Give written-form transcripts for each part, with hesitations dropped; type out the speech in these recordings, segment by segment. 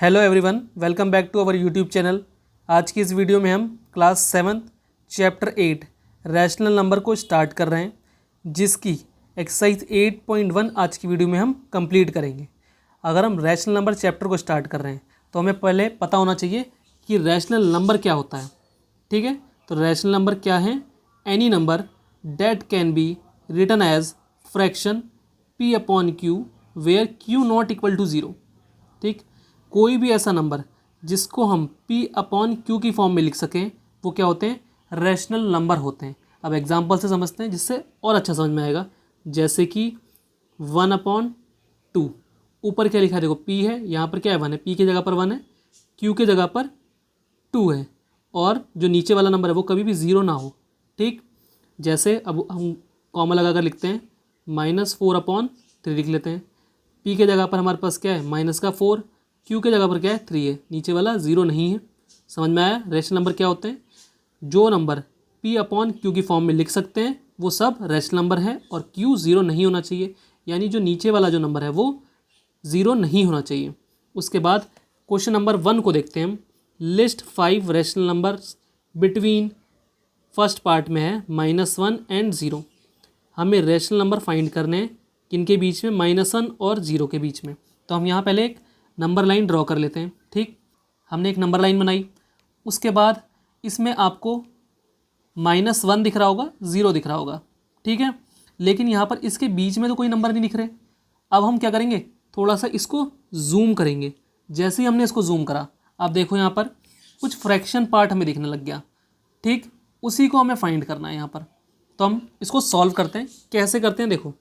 Hello everyone, welcome back to our YouTube channel. आज की इस वीडियो में हम क्लास 7 चैप्टर 8 रैशनल नंबर को स्टार्ट कर रहे हैं, जिसकी एक्सरसाइज 8.1 आज की वीडियो में हम कंप्लीट करेंगे। अगर हम रैशनल नंबर चैप्टर को स्टार्ट कर रहे हैं तो हमें पहले पता होना चाहिए कि रैशनल नंबर क्या होता है। ठीक है, तो रैशनल नंबर क्या है? Any number that can be written as fraction p/q where q not equal to 0। ठीक, कोई भी ऐसा नंबर जिसको हम p/q की फॉर्म में लिख सकें वो क्या होते हैं? रैशनल नंबर होते हैं। अब एग्जांपल से समझते हैं जिससे और अच्छा समझ में आएगा। जैसे कि 1/2, ऊपर क्या लिखा है देखो, p है, यहाँ पर क्या है 1 है, p की जगह पर 1 है, q की जगह पर 2 है, और जो नीचे वाला नंबर है वो कभी भी 0 ना हो। ठीक, जैसे अब हम कॉमा लगा कर लिखते हैं -4/3 लिख लेते हैं। p के जगह पर हमारे पास क्या है -4, q के जगह पर क्या है 3 है, नीचे वाला 0 नहीं है। समझ में आया? रैशनल नंबर क्या होते हैं? जो नंबर p/q की फॉर्म में लिख सकते हैं वो सब रैशनल नंबर है, और q 0 नहीं होना चाहिए, यानी जो नीचे वाला जो नंबर है वो 0 नहीं होना चाहिए। उसके बाद क्वेश्चन नंबर 1 को देखते हैं हम। List 5 rational number between, first part में है -1 एंड 0। हमें रैशनल नंबर फाइंड करने हैं किनके बीच में? -1 और 0 के बीच में। तो हम यहाँ पहले एक नंबर लाइन ड्रॉ कर लेते हैं। ठीक, हमने एक नंबर लाइन बनाई, उसके बाद इसमें आपको -1 दिख रहा होगा, 0 दिख रहा होगा। ठीक है, लेकिन यहाँ पर इसके बीच में तो कोई नंबर नहीं दिख रहे। अब हम क्या करेंगे, थोड़ा सा इसको जूम करेंगे। जैसे ही हमने इसको जूम करा, अब देखो यहाँ पर कुछ फ्रैक्शन पार्ट हमें दिखने लग गया। ठीक, उसी को हमें फाइंड करना है यहाँ पर। तो हम इसको सॉल्व करते हैं। कैसे करते हैं देखो,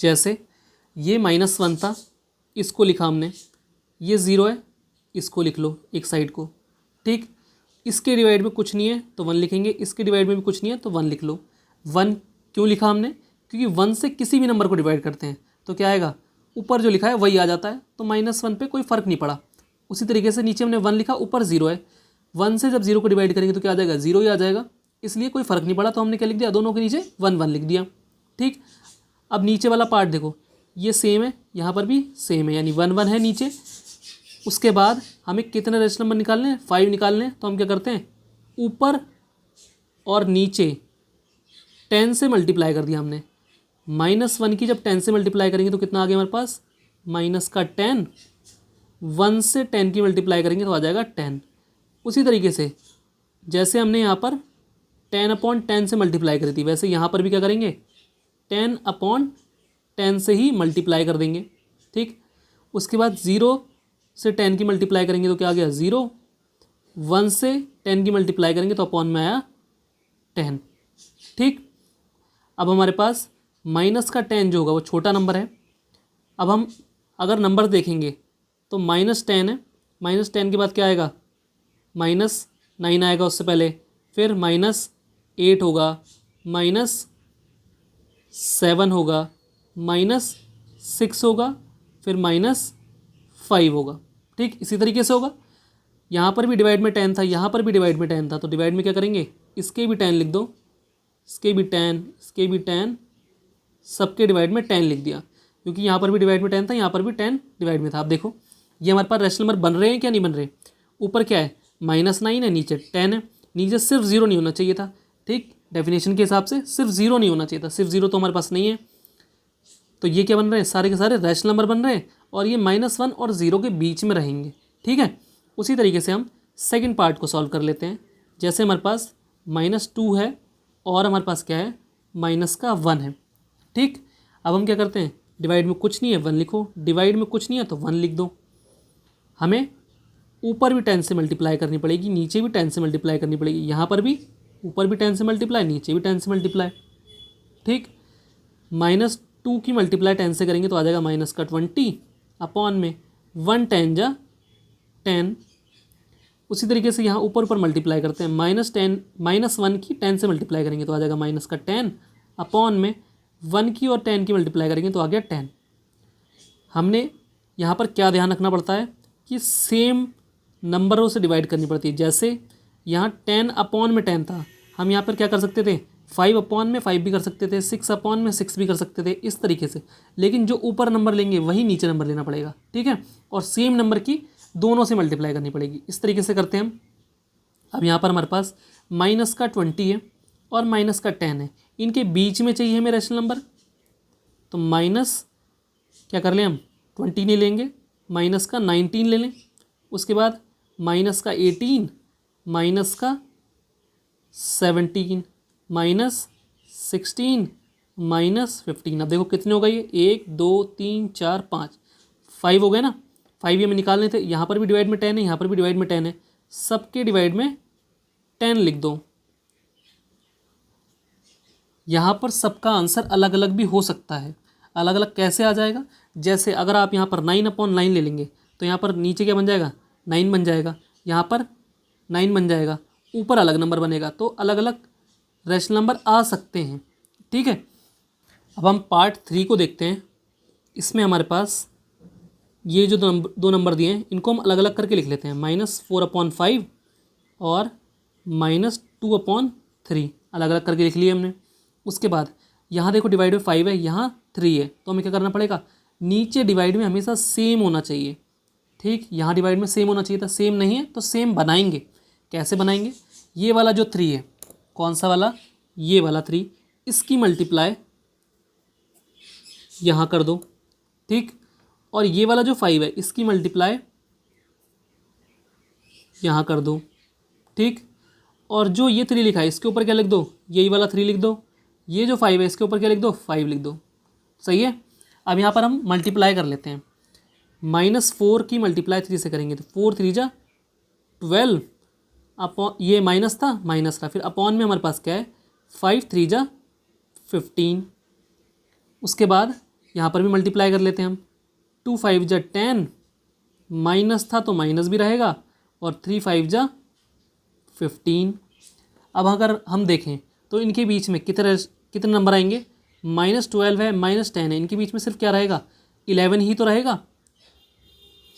जैसे ये -1 था, इसको लिखा हमने, ये 0 है, इसको लिख लो एक साइड को। ठीक, इसके डिवाइड में कुछ नहीं है तो 1 लिखेंगे, इसके डिवाइड में भी कुछ नहीं है तो 1 लिख लो। 1 क्यों लिखा हमने? क्योंकि 1 से किसी भी नंबर को डिवाइड करते हैं तो क्या आएगा, ऊपर जो लिखा है वही आ जाता है, तो -1 पे कोई फ़र्क नहीं पड़ा। उसी तरीके से नीचे हमने 1 लिखा, ऊपर 0 है, 1 से जब 0 को डिवाइड करेंगे तो क्या आ जाएगा, 0 ही आ जाएगा, इसलिए कोई फ़र्क नहीं पड़ा। तो हमने क्या लिख दिया, दोनों के नीचे 1 1 लिख दिया। ठीक, अब नीचे वाला पार्ट देखो, ये सेम है, यहाँ पर भी सेम है, यानी 1 1 है नीचे। उसके बाद हमें कितने रैशनल नंबर निकालने हैं? 5 निकालने हैं। तो हम क्या करते हैं, ऊपर और नीचे 10 से मल्टीप्लाई कर दिया हमने। -1 की जब 10 से मल्टीप्लाई करेंगे तो कितना आ गया हमारे पास, -10। 1 से 10 की मल्टीप्लाई करेंगे तो आ जाएगा 10। उसी तरीके से जैसे हमने यहाँ पर 10/10 से मल्टीप्लाई करी थी, वैसे यहाँ पर भी क्या करेंगे, 10/10 से ही मल्टीप्लाई कर देंगे। ठीक, उसके बाद 0 से 10 की मल्टीप्लाई करेंगे तो क्या आ गया 0, 1 से 10 की मल्टीप्लाई करेंगे तो अपॉन में आया 10। ठीक, अब हमारे पास -10 जो होगा वो छोटा नंबर है। अब हम अगर नंबर देखेंगे तो -10 है, -10 के बाद क्या आएगा, -9 आएगा उससे पहले, फिर -8 होगा, -7 होगा, -6 होगा, फिर -5 होगा। ठीक, इसी तरीके से होगा। यहाँ पर भी डिवाइड में 10 था, यहाँ पर भी डिवाइड में 10 था, तो डिवाइड में क्या करेंगे, इसके भी 10 लिख दो, इसके भी 10, इसके भी 10, सबके डिवाइड में 10 लिख दिया, क्योंकि यहाँ पर भी डिवाइड में 10 था, यहाँ पर भी 10 डिवाइड में था। अब देखो ये हमारे पास रैशनल नंबर बन रहे हैं क्या नहीं बन रहे? ऊपर क्या है -9 है, नीचे 10 है, नीचे सिर्फ 0 नहीं होना चाहिए था। ठीक, डेफिनेशन के हिसाब से सिर्फ 0 नहीं होना चाहिए था, सिर्फ 0 तो हमारे पास नहीं है। तो ये क्या बन रहे हैं, सारे के सारे रैशनल नंबर बन रहे हैं, और ये -1 और 0 के बीच में रहेंगे। ठीक है, उसी तरीके से हम सेकंड पार्ट को सॉल्व कर लेते हैं। जैसे हमारे पास -2 है और हमारे पास क्या है, -1 है। ठीक, अब हम क्या करते हैं, डिवाइड में कुछ नहीं है 1 लिखो, डिवाइड में कुछ नहीं है तो 1 लिख दो। हमें ऊपर भी 10 से मल्टीप्लाई करनी पड़ेगी, नीचे भी 10 से मल्टीप्लाई करनी पड़ेगी, यहाँ पर भी ऊपर भी 10 से मल्टीप्लाई, नीचे भी 10 से मल्टीप्लाई। ठीक, -2 की मल्टीप्लाई 10 से करेंगे तो आ जाएगा -20 अपॉन में 1 10 जा 10। उसी तरीके से यहाँ ऊपर ऊपर मल्टीप्लाई करते हैं, -1 की 10 से मल्टीप्लाई करेंगे तो आ जाएगा -10 अपॉन में 1 की और 10 की मल्टीप्लाई करेंगे तो आ गया 10। हमने यहाँ पर क्या ध्यान रखना पड़ता है कि सेम नंबरों से डिवाइड करनी पड़ती है। जैसे यहाँ 10 अपॉन में 10 था, हम यहाँ पर क्या कर सकते थे, 5 अपॉन में 5 भी कर सकते थे, 6 अपॉन में 6 भी कर सकते थे, इस तरीके से। लेकिन जो ऊपर नंबर लेंगे वही नीचे नंबर लेना पड़ेगा, ठीक है। और सेम नंबर की दोनों से मल्टीप्लाई करनी पड़ेगी, इस तरीके से करते हैं हम। अब यहाँ पर हमारे पास माइनस का 20 है और माइनस का 10 है, इनके बीच में चाहिए हमें रैशनल नंबर। तो माइनस क्या कर लें हम, 20 नहीं लेंगे, माइनस का 19 ले लें। उसके बाद माइनस का 18, माइनस का 17, माइनस 16, माइनस 15। अब देखो कितने हो गए ये, 1 2 3 4 5, 5 हो गए ना। 5 ये हमें निकालने थे, यहाँ पर भी डिवाइड में 10 है, यहाँ पर भी डिवाइड में 10 है, सबके डिवाइड में 10 लिख दो। यहाँ पर सबका आंसर अलग अलग भी हो सकता है। अलग अलग कैसे आ जाएगा, जैसे अगर आप यहाँ पर 9/9 ले लेंगे तो यहाँ पर नीचे क्या बन जाएगा, 9 बन जाएगा, यहाँ पर 9 बन जाएगा, ऊपर अलग नंबर बनेगा। तो अलग अलग रैशनल नंबर आ सकते हैं, ठीक है। अब हम पार्ट 3 को देखते हैं। इसमें हमारे पास ये जो दो नंबर दिए हैं इनको हम अलग अलग करके लिख लेते हैं। -4/5 और -2/3 अलग अलग करके लिख लिए हमने। उसके बाद यहाँ देखो डिवाइड में 5 है, यहाँ 3 है, तो हमें क्या करना पड़ेगा, नीचे डिवाइड में हमेशा सेम होना चाहिए, ठीक। यहाँ डिवाइड में सेम होना चाहिए था, सेम नहीं है तो सेम बनाएंगे। कैसे बनाएंगे, ये वाला जो 3 है, कौन सा वाला, ये वाला 3, इसकी मल्टीप्लाई यहाँ कर दो, ठीक। और ये वाला जो 5 है इसकी मल्टीप्लाई यहाँ कर दो, ठीक। और जो ये 3 लिखा है इसके ऊपर क्या लिख दो, यही वाला 3 लिख दो। ये जो 5 है इसके ऊपर क्या लिख दो, 5 लिख दो, सही है। अब यहाँ पर हम मल्टीप्लाई कर लेते हैं। -4 की मल्टीप्लाई 3 से करेंगे तो 4 3 जा 12, अपॉन ये माइनस था, माइनस का, फिर अपॉन में हमारे पास क्या है, 5 3 जा 15। उसके बाद यहाँ पर भी मल्टीप्लाई कर लेते हैं हम। 2 5 जा 10, माइनस था तो माइनस भी रहेगा, और 3 5 जा 15। अब अगर हम देखें तो इनके बीच में कितने नंबर आएंगे, -12 है, -10 है, इनके बीच में सिर्फ क्या रहेगा, 11 ही तो रहेगा।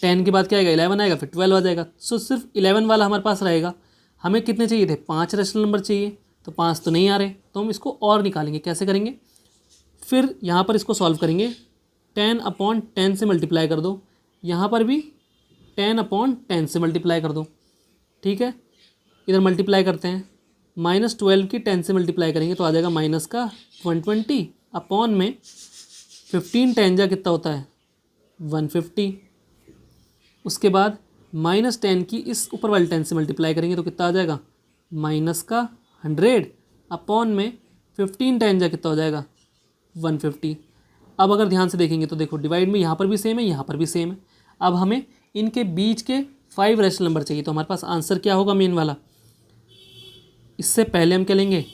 10 के बाद क्या आएगा, 11 आएगा, फिर 12 आ जाएगा। सो सिर्फ 11 वाला हमारे पास रहेगा। हमें कितने चाहिए थे, 5 रैशनल नंबर चाहिए, तो 5 तो नहीं आ रहे, तो हम इसको और निकालेंगे। कैसे करेंगे, फिर यहाँ पर इसको सॉल्व करेंगे। 10/10 से मल्टीप्लाई कर दो, यहाँ पर भी 10/10 से मल्टीप्लाई कर दो, ठीक है। इधर मल्टीप्लाई करते हैं, -12 की 10 से मल्टीप्लाई करेंगे तो आ जाएगा माइनस का 120, अपॉन में 15 10 जा कितना होता है, 150। उसके बाद -10 की इस ऊपर वाली 10 से मल्टीप्लाई करेंगे तो कितना आ जाएगा, माइनस का 100, अपॉन में 15 10 जा कितना हो जाएगा, 150। अब अगर ध्यान से देखेंगे तो देखो डिवाइड में यहाँ पर भी सेम है, यहाँ पर भी सेम है। अब हमें इनके बीच के 5 रैशनल नंबर चाहिए, तो हमारे पास आंसर क्या होगा, मेन वाला। इससे पहले हम क्या लेंगे,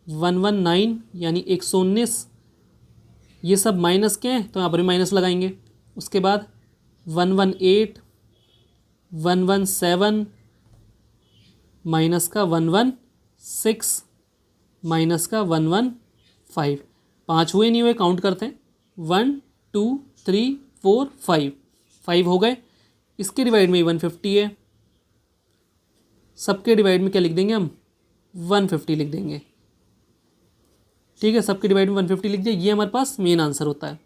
119 यानी 119, ये सब माइनस के हैं तो यहाँ पर भी माइनस लगाएंगे। उसके बाद 118, 117, माइनस का 116, माइनस का 115। 5 हुए नहीं हुए, काउंट करते हैं, 1 2 3 4 5, 5 हो गए। इसके डिवाइड में 150 है, सबके डिवाइड में क्या लिख देंगे हम, 150 लिख देंगे, ठीक है। सबके डिवाइड में 150 लिख दिया, ये हमारे पास मेन आंसर होता है।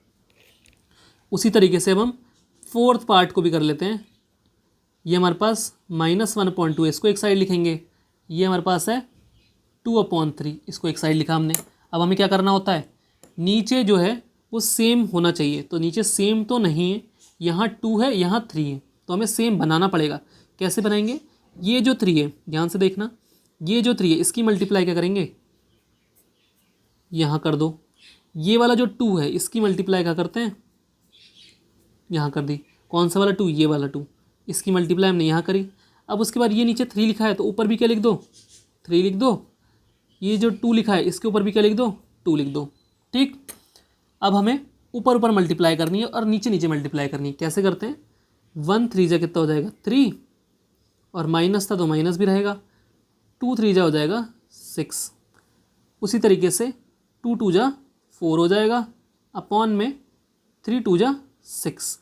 उसी तरीके से अब हम 4th पार्ट को भी कर लेते हैं। ये हमारे पास -1/2, इसको एक साइड लिखेंगे। ये हमारे पास है 2/3, इसको एक साइड लिखा हमने। अब हमें क्या करना होता है, नीचे जो है वो सेम होना चाहिए, तो नीचे सेम तो नहीं है, यहाँ 2 है, यहाँ 3 है, तो हमें सेम बनाना पड़ेगा। कैसे बनाएंगे, ये जो 3 है, ध्यान से देखना, ये जो 3 है इसकी मल्टीप्लाई क्या करेंगे, यहाँ कर दो। ये वाला जो 2 है इसकी मल्टीप्लाई क्या करते हैं, यहाँ कर दी। कौन सा वाला 2, ये वाला 2, इसकी मल्टीप्लाई हमने यहाँ करी। अब उसके बाद ये नीचे 3 लिखा है तो ऊपर भी क्या लिख दो, 3 लिख दो। ये जो 2 लिखा है इसके ऊपर भी क्या लिख दो, 2 लिख दो, ठीक। अब हमें ऊपर ऊपर मल्टीप्लाई करनी है और नीचे नीचे मल्टीप्लाई करनी है। कैसे करते हैं, 1 3 जा कितना हो जाएगा, 3, और माइनस था तो माइनस भी रहेगा, 2 3 जा हो जाएगा 6। उसी तरीके से 2 2 जा 4 हो जाएगा, अपॉन में 3 2 जा 6,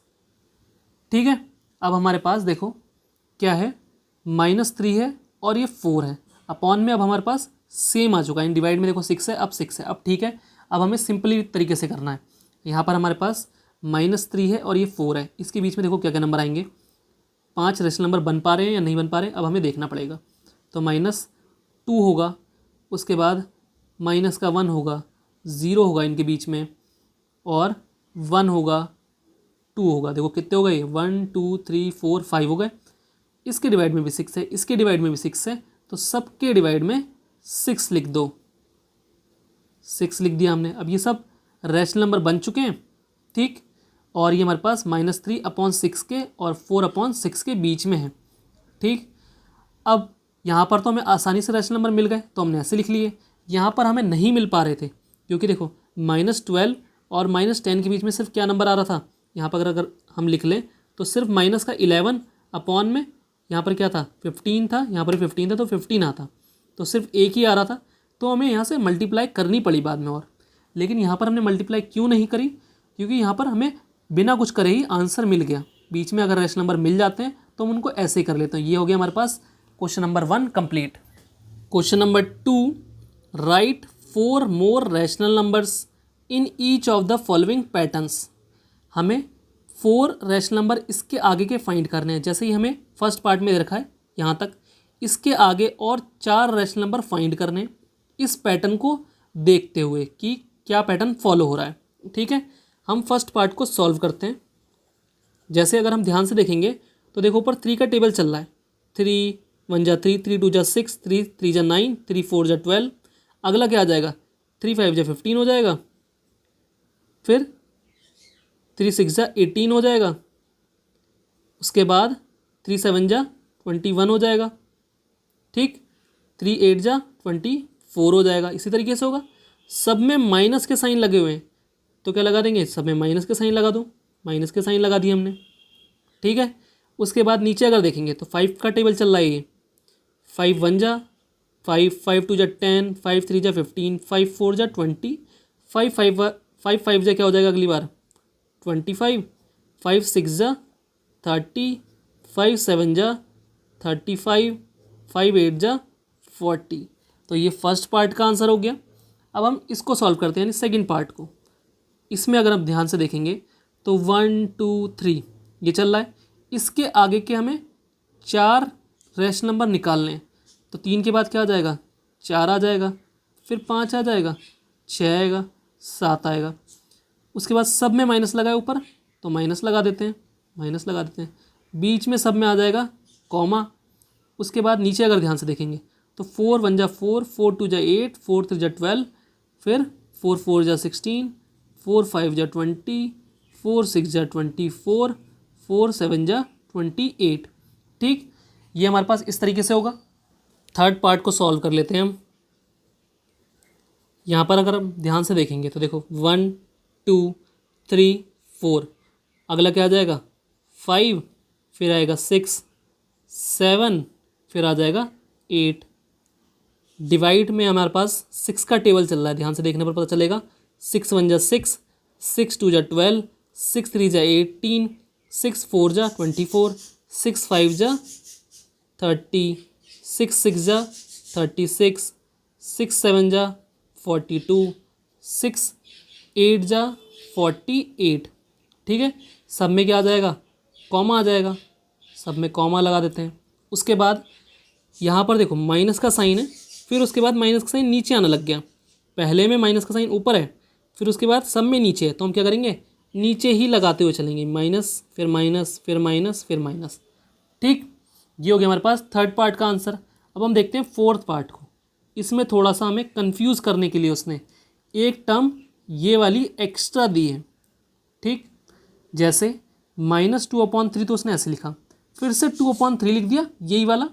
ठीक है। अब हमारे पास देखो क्या है, -3 है और ये 4 है, अपॉन में अब हमारे पास सेम आ चुका है। इन डिवाइड में देखो 6 है, अब 6 है। अब ठीक है, अब हमें सिंपली तरीके से करना है। यहाँ पर हमारे पास -3 है और ये 4 है, इसके बीच में देखो क्या क्या नंबर आएंगे। 5 रेशनल नंबर बन पा रहे हैं या नहीं बन पा रहे, अब हमें देखना पड़ेगा। तो -2 होगा, उसके बाद -1 होगा, 0 होगा इनके बीच में, और 1 होगा, 2 होगा। देखो कितने हो गए, 1 2 3 4 5 हो गए। इसके डिवाइड में भी 6 है, इसके डिवाइड में भी 6 है, तो सबके डिवाइड में 6 लिख दो। 6 लिख दिया हमने। अब ये सब रैशनल नंबर बन चुके हैं, ठीक। और ये हमारे पास -3/6 के और 4/6 के बीच में है, ठीक। अब यहाँ पर तो हमें आसानी से रैशनल नंबर मिल गए, तो हमने ऐसे लिख लिए। यहाँ पर हमें नहीं मिल पा रहे थे, क्योंकि देखो -12 और -10 के बीच में सिर्फ क्या नंबर आ रहा था। यहाँ पर अगर हम लिख लें तो सिर्फ माइनस का 11 अपॉन में यहाँ पर क्या था, 15 था, यहाँ पर 15 था, तो 15 आता, तो सिर्फ एक ही आ रहा था। तो हमें यहाँ से मल्टीप्लाई करनी पड़ी बाद में। और लेकिन यहाँ पर हमने मल्टीप्लाई क्यों नहीं करी, क्योंकि यहाँ पर हमें बिना कुछ करे ही आंसर मिल गया। बीच में अगर रैशनल नंबर मिल जाते हैं तो हम उनको ऐसे ही कर लेते हैं। ये हो गया हमारे पास question number 1 complete. Question number 2, write 4 more rational numbers in each of the following patterns. हमें 4 रैशनल नंबर इसके आगे के फाइंड करने हैं। जैसे ही हमें फर्स्ट पार्ट में दे रखा है यहाँ तक, इसके आगे और 4 रैशनल नंबर फाइंड करने हैं, इस पैटर्न को देखते हुए कि क्या पैटर्न फॉलो हो रहा है, ठीक है। हम फर्स्ट पार्ट को सॉल्व करते हैं। जैसे अगर हम ध्यान से देखेंगे तो देखो ऊपर 3 का टेबल चल रहा है। 3 1 जा 3, 3 2 जा 6, 3 3 जा 9, 3 4 जा 12। अगला क्या आ जाएगा, 3 5 जा 15 हो जाएगा, फिर 3 6 जा 18 हो जाएगा, उसके बाद 3 7 जा 21 हो जाएगा, ठीक। 3 8 जा 24 हो जाएगा। इसी तरीके से होगा। सब में माइनस के साइन लगे हुए हैं, तो क्या लगा देंगे, सब में माइनस के साइन लगा दो। माइनस के साइन लगा दिए हमने, ठीक है। उसके बाद नीचे अगर देखेंगे तो 5 का टेबल चल रहा है। ये 5 1 जा 5, 5 2 जा 10, 5 3 जा 15, 5 4 जा 20, 5 5 जा क्या हो जाएगा अगली बार 25, 5 6 जा 30, 5 7 जा 35, 5 8 जा 40। तो ये फर्स्ट पार्ट का आंसर हो गया। अब हम इसको सॉल्व करते हैं, यानी सेकंड पार्ट को। इसमें अगर आप ध्यान से देखेंगे तो 1 2 3 ये चल रहा है। इसके आगे के हमें 4 रैशनल नंबर निकालने हैं। तो 3 के बाद क्या आ जाएगा, 4 आ जाएगा, फिर 5 आ जाएगा, 6 आएगा, 7 आएगा। उसके बाद सब में माइनस लगा है ऊपर, तो माइनस लगा देते हैं, माइनस लगा देते हैं। बीच में सब में आ जाएगा कॉमा। उसके बाद नीचे अगर ध्यान से देखेंगे तो 4 1 जा 4, 4 2 जा 8, 4 3 जा 12, फिर 4 4 जा 16, 4 5 जा 20, 4 6 जा 24, 4 7 जा 28, ठीक। ये हमारे पास इस तरीके से होगा। थर्ड पार्ट को सॉल्व कर लेते हैं हम। यहाँ पर अगर हम ध्यान से देखेंगे तो देखो 1 2 3 4, अगला क्या आ जाएगा 5, फिर आएगा 6 7, फिर आ जाएगा 8। डिवाइड में हमारे पास 6 का टेबल चल रहा है, ध्यान से देखने पर पता चलेगा। 6 1 जा 6, 6 2 जा 12, 6 3 जा 18, 6 4 जा 24, 6 5 जा 30, 6 6 जा 36, 6 7 जा 42, 6 8 जा 48, ठीक है। सब में क्या आ जाएगा, कॉमा आ जाएगा, सब में कॉमा लगा देते हैं। उसके बाद यहाँ पर देखो माइनस का साइन है, फिर उसके बाद माइनस का साइन नीचे आने लग गया। पहले में माइनस का साइन ऊपर है, फिर उसके बाद सब में नीचे है, तो हम क्या करेंगे, नीचे ही लगाते हुए चलेंगे। माइनस फिर माइनस फिर माइनस फिर माइनस, ठीक। ये हो गया हमारे पास थर्ड पार्ट का आंसर। अब हम देखते हैं फोर्थ पार्ट को। इसमें थोड़ा सा हमें कंफ्यूज करने के लिए उसने एक टर्म ये वाली एक्स्ट्रा दी है, ठीक। जैसे -2/3 तो उसने ऐसे लिखा, फिर से 2/3 लिख दिया, यही वाला,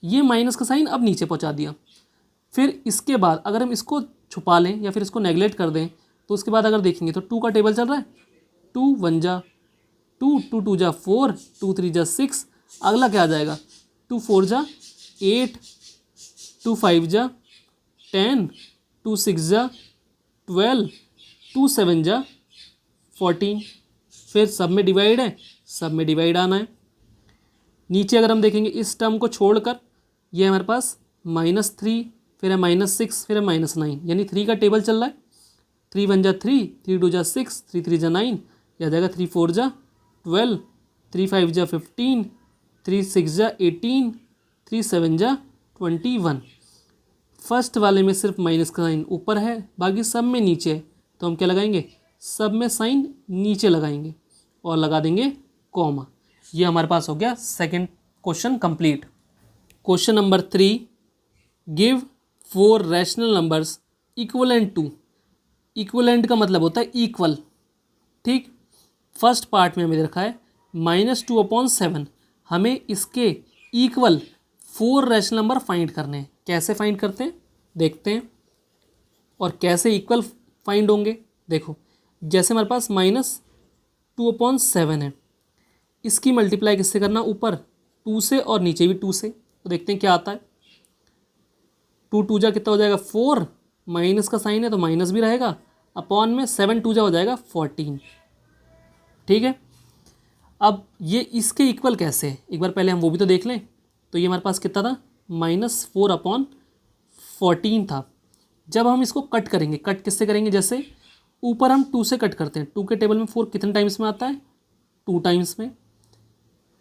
ये माइनस का साइन अब नीचे पहुंचा दिया। फिर इसके बाद अगर हम इसको छुपा लें या फिर इसको नेगलेक्ट कर दें तो उसके बाद अगर देखेंगे तो 2 का टेबल चल रहा है। 2 1 जा 2, 2 2 जा 4, 2 3 जा 6, अगला क्या आ जाएगा 2 4 जा 8, 2 5 जा 10, 2 6 जा 12, 2 7 जा 14। फिर सब में डिवाइड है, सब में डिवाइड आना है। नीचे अगर हम देखेंगे इस टर्म को छोड़कर ये हमारे पास -3, फिर है -6, फिर है -9, यानी 3 का टेबल चल रहा है। 3 1 जा 3, 3 2 जा 6, 3 3 जा 9, यह आ जाएगा 3 4 जा 12, 3 5 जा 15, 3 6 जा 18, 3 7 जा 21। फर्स्ट वाले में सिर्फ माइनस का साइन ऊपर है, बाकी सब में नीचे है, तो हम क्या लगाएंगे, सब में साइन नीचे लगाएंगे और लगा देंगे कॉमा। ये हमारे पास हो गया second question complete. Question number 3, give 4 rational numbers equivalent to. Equivalent का मतलब होता है इक्वल, ठीक। फर्स्ट पार्ट में हमें दे रखा है -2/7, हमें इसके इक्वल 4 रैशनल नंबर फाइंड करने हैं। कैसे फाइंड करते हैं देखते हैं, और कैसे इक्वल फाइंड होंगे देखो। जैसे हमारे पास -2/7 है, इसकी मल्टीप्लाई किससे करना, ऊपर 2 से और नीचे भी 2 से, तो देखते हैं क्या आता है। 2 2 जा कितना हो जाएगा 4, माइनस का साइन है तो माइनस भी रहेगा, अपॉन में 7 2 जा हो जाएगा 14, ठीक है। अब ये इसके इक्वल कैसे है, एक बार पहले हम वो भी तो देख लें। तो ये हमारे पास कितना था, -4/14 था। जब हम इसको कट करेंगे, कट किससे करेंगे, जैसे ऊपर हम 2 से कट करते हैं, 2 के टेबल में 4 कितने टाइम्स में आता है, 2 टाइम्स में।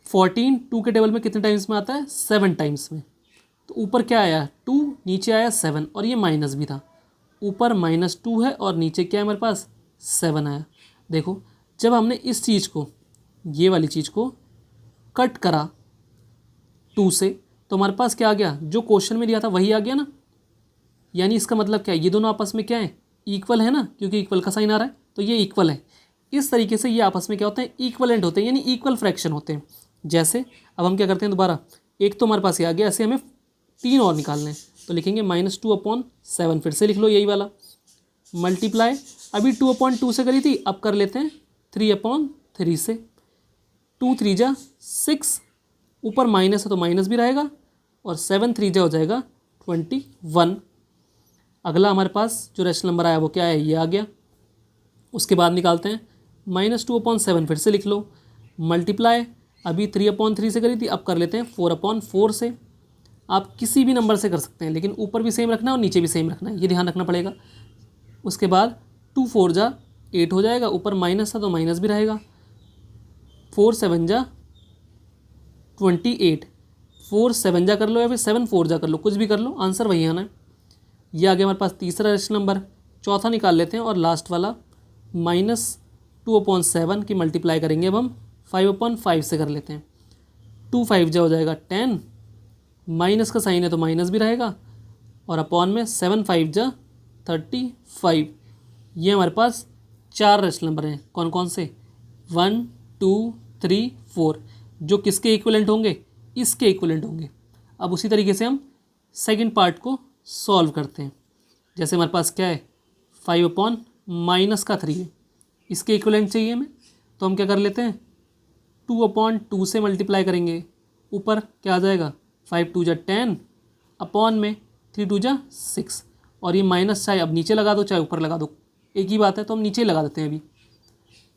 14 2 के टेबल में कितने टाइम्स में आता है, 7 टाइम्स में। तो ऊपर क्या आया 2, नीचे आया 7, और ये माइनस भी था। ऊपर -2 है और नीचे क्या है हमारे पास 7 आया। देखो जब हमने इस चीज़ को, ये वाली चीज़ को कट करा 2 से, तो हमारे पास क्या आ गया, जो क्वेश्चन में दिया था वही आ गया ना। यानी इसका मतलब क्या है, ये दोनों आपस में क्या है, इक्वल है ना, क्योंकि इक्वल का साइन आ रहा है तो ये इक्वल है। इस तरीके से ये आपस में क्या होते हैं, इक्वलेंट होते हैं, यानी इक्वल फ्रैक्शन होते हैं। जैसे अब हम क्या करते हैं दोबारा, एक तो हमारे पास ये आ गया, ऐसे हमें 3 और निकालने हैं, तो लिखेंगे -2/7, फिर से लिख लो यही वाला, मल्टीप्लाई अभी 2/2 से करी थी, अब कर लेते हैं 3/3 से। 2 3 जा 6, ऊपर माइनस है तो माइनस भी रहेगा, और 7 3 जा हो जाएगा 21। अगला हमारे पास जो रेशनल नंबर आया वो क्या है, ये आ गया। उसके बाद निकालते हैं -2/7, फिर से लिख लो, मल्टीप्लाई अभी 3/3 से करी थी, अब कर लेते हैं 4/4 से। आप किसी भी नंबर से कर सकते हैं, लेकिन ऊपर भी सेम रखना है और नीचे भी सेम रखना है, ये ध्यान रखना पड़ेगा। उसके बाद 2 4 जा 8 हो जाएगा, ऊपर माइनस था तो माइनस भी रहेगा, 4 7 जा 28, 4 7 जा कर लो या फिर 7 4 जा कर लो, कुछ भी कर लो, आंसर वही आना है। ये आ गया हमारे पास तीसरा रेशनल नंबर। चौथा निकाल लेते हैं, और लास्ट वाला -2/7 की मल्टीप्लाई करेंगे अब हम 5/5 से कर लेते हैं। 2 5 जा हो जाएगा 10, माइनस का साइन है तो माइनस भी रहेगा, और अपॉन में 7 5 जा 35। ये हमारे पास 4 रेशनल नंबर हैं, कौन कौन से, 1 2 3 4, जो किसके इक्विवेलेंट होंगे, इसके इक्विवेलेंट होंगे। अब उसी तरीके से हम सेकंड पार्ट को सॉल्व करते हैं। जैसे हमारे पास क्या है, 5/-3 है, इसके इक्विवेलेंट चाहिए हमें, तो हम क्या कर लेते हैं, 2/2 से मल्टीप्लाई करेंगे, ऊपर क्या आ जाएगा 5 2 जा 10, अपॉन में 3 2 जा 6, और ये माइनस चाहे अब नीचे लगा दो चाहे ऊपर लगा दो, एक ही बात है, तो हम नीचे ही लगा देते हैं अभी,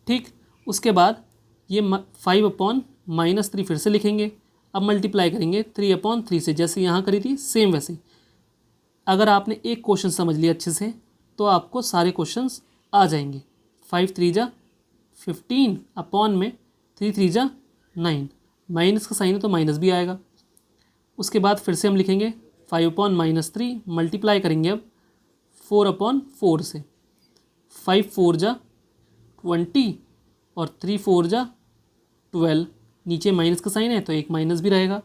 ठीक। उसके बाद ये 5/-3 फिर से लिखेंगे, अब मल्टीप्लाई करेंगे 3/3 से, जैसे यहाँ करी थी सेम वैसे ही। अगर आपने एक क्वेश्चन समझ लिया अच्छे से तो आपको सारे क्वेश्चंस आ जाएंगे। 5 3 जा 15, अपॉन में 3 3 जा 9, माइनस का साइन है तो माइनस भी आएगा। उसके बाद फिर से हम लिखेंगे 5/-3, मल्टीप्लाई करेंगे अब 4/4 से, 5 4 जा 20, और 3 4 जा 12, नीचे माइनस का साइन है तो एक माइनस भी रहेगा।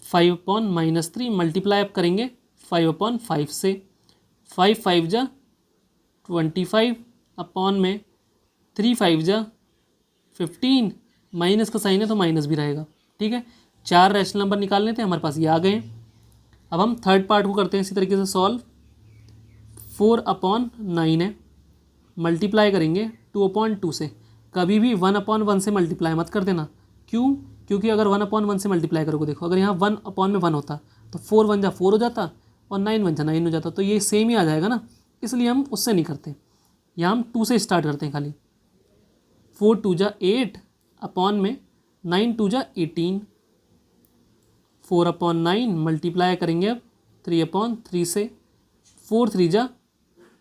5/-3 मल्टीप्लाई अब करेंगे 5/5 से, 5 5 जा 25, अपॉन में 3 5 जा 15, माइनस का साइन है तो माइनस भी रहेगा, ठीक है। 4 रैशनल नंबर निकालने थे, हमारे पास ये आ गए हैं। अब हम थर्ड पार्ट को करते हैं इसी तरीके से सॉल्व। 4/9 है, मल्टीप्लाई करेंगे 2/2 से। कभी भी 1/1 से मल्टीप्लाई मत कर देना, क्यों, क्योंकि अगर 1/1 से मल्टीप्लाई करोगे, देखो अगर यहाँ 1/1 होता तो 4 1 जा 4 हो जाता, और 9 1 जा 9 हो जाता, तो ये सेम ही आ जाएगा ना, इसलिए हम उससे नहीं करते। यहाँ हम 2 से स्टार्ट करते हैं खाली। 4 2 जा 8, अपॉन में 9 2 जा 18, 4/9 मल्टीप्लाई करेंगे अब 3/3 से 4 3 जा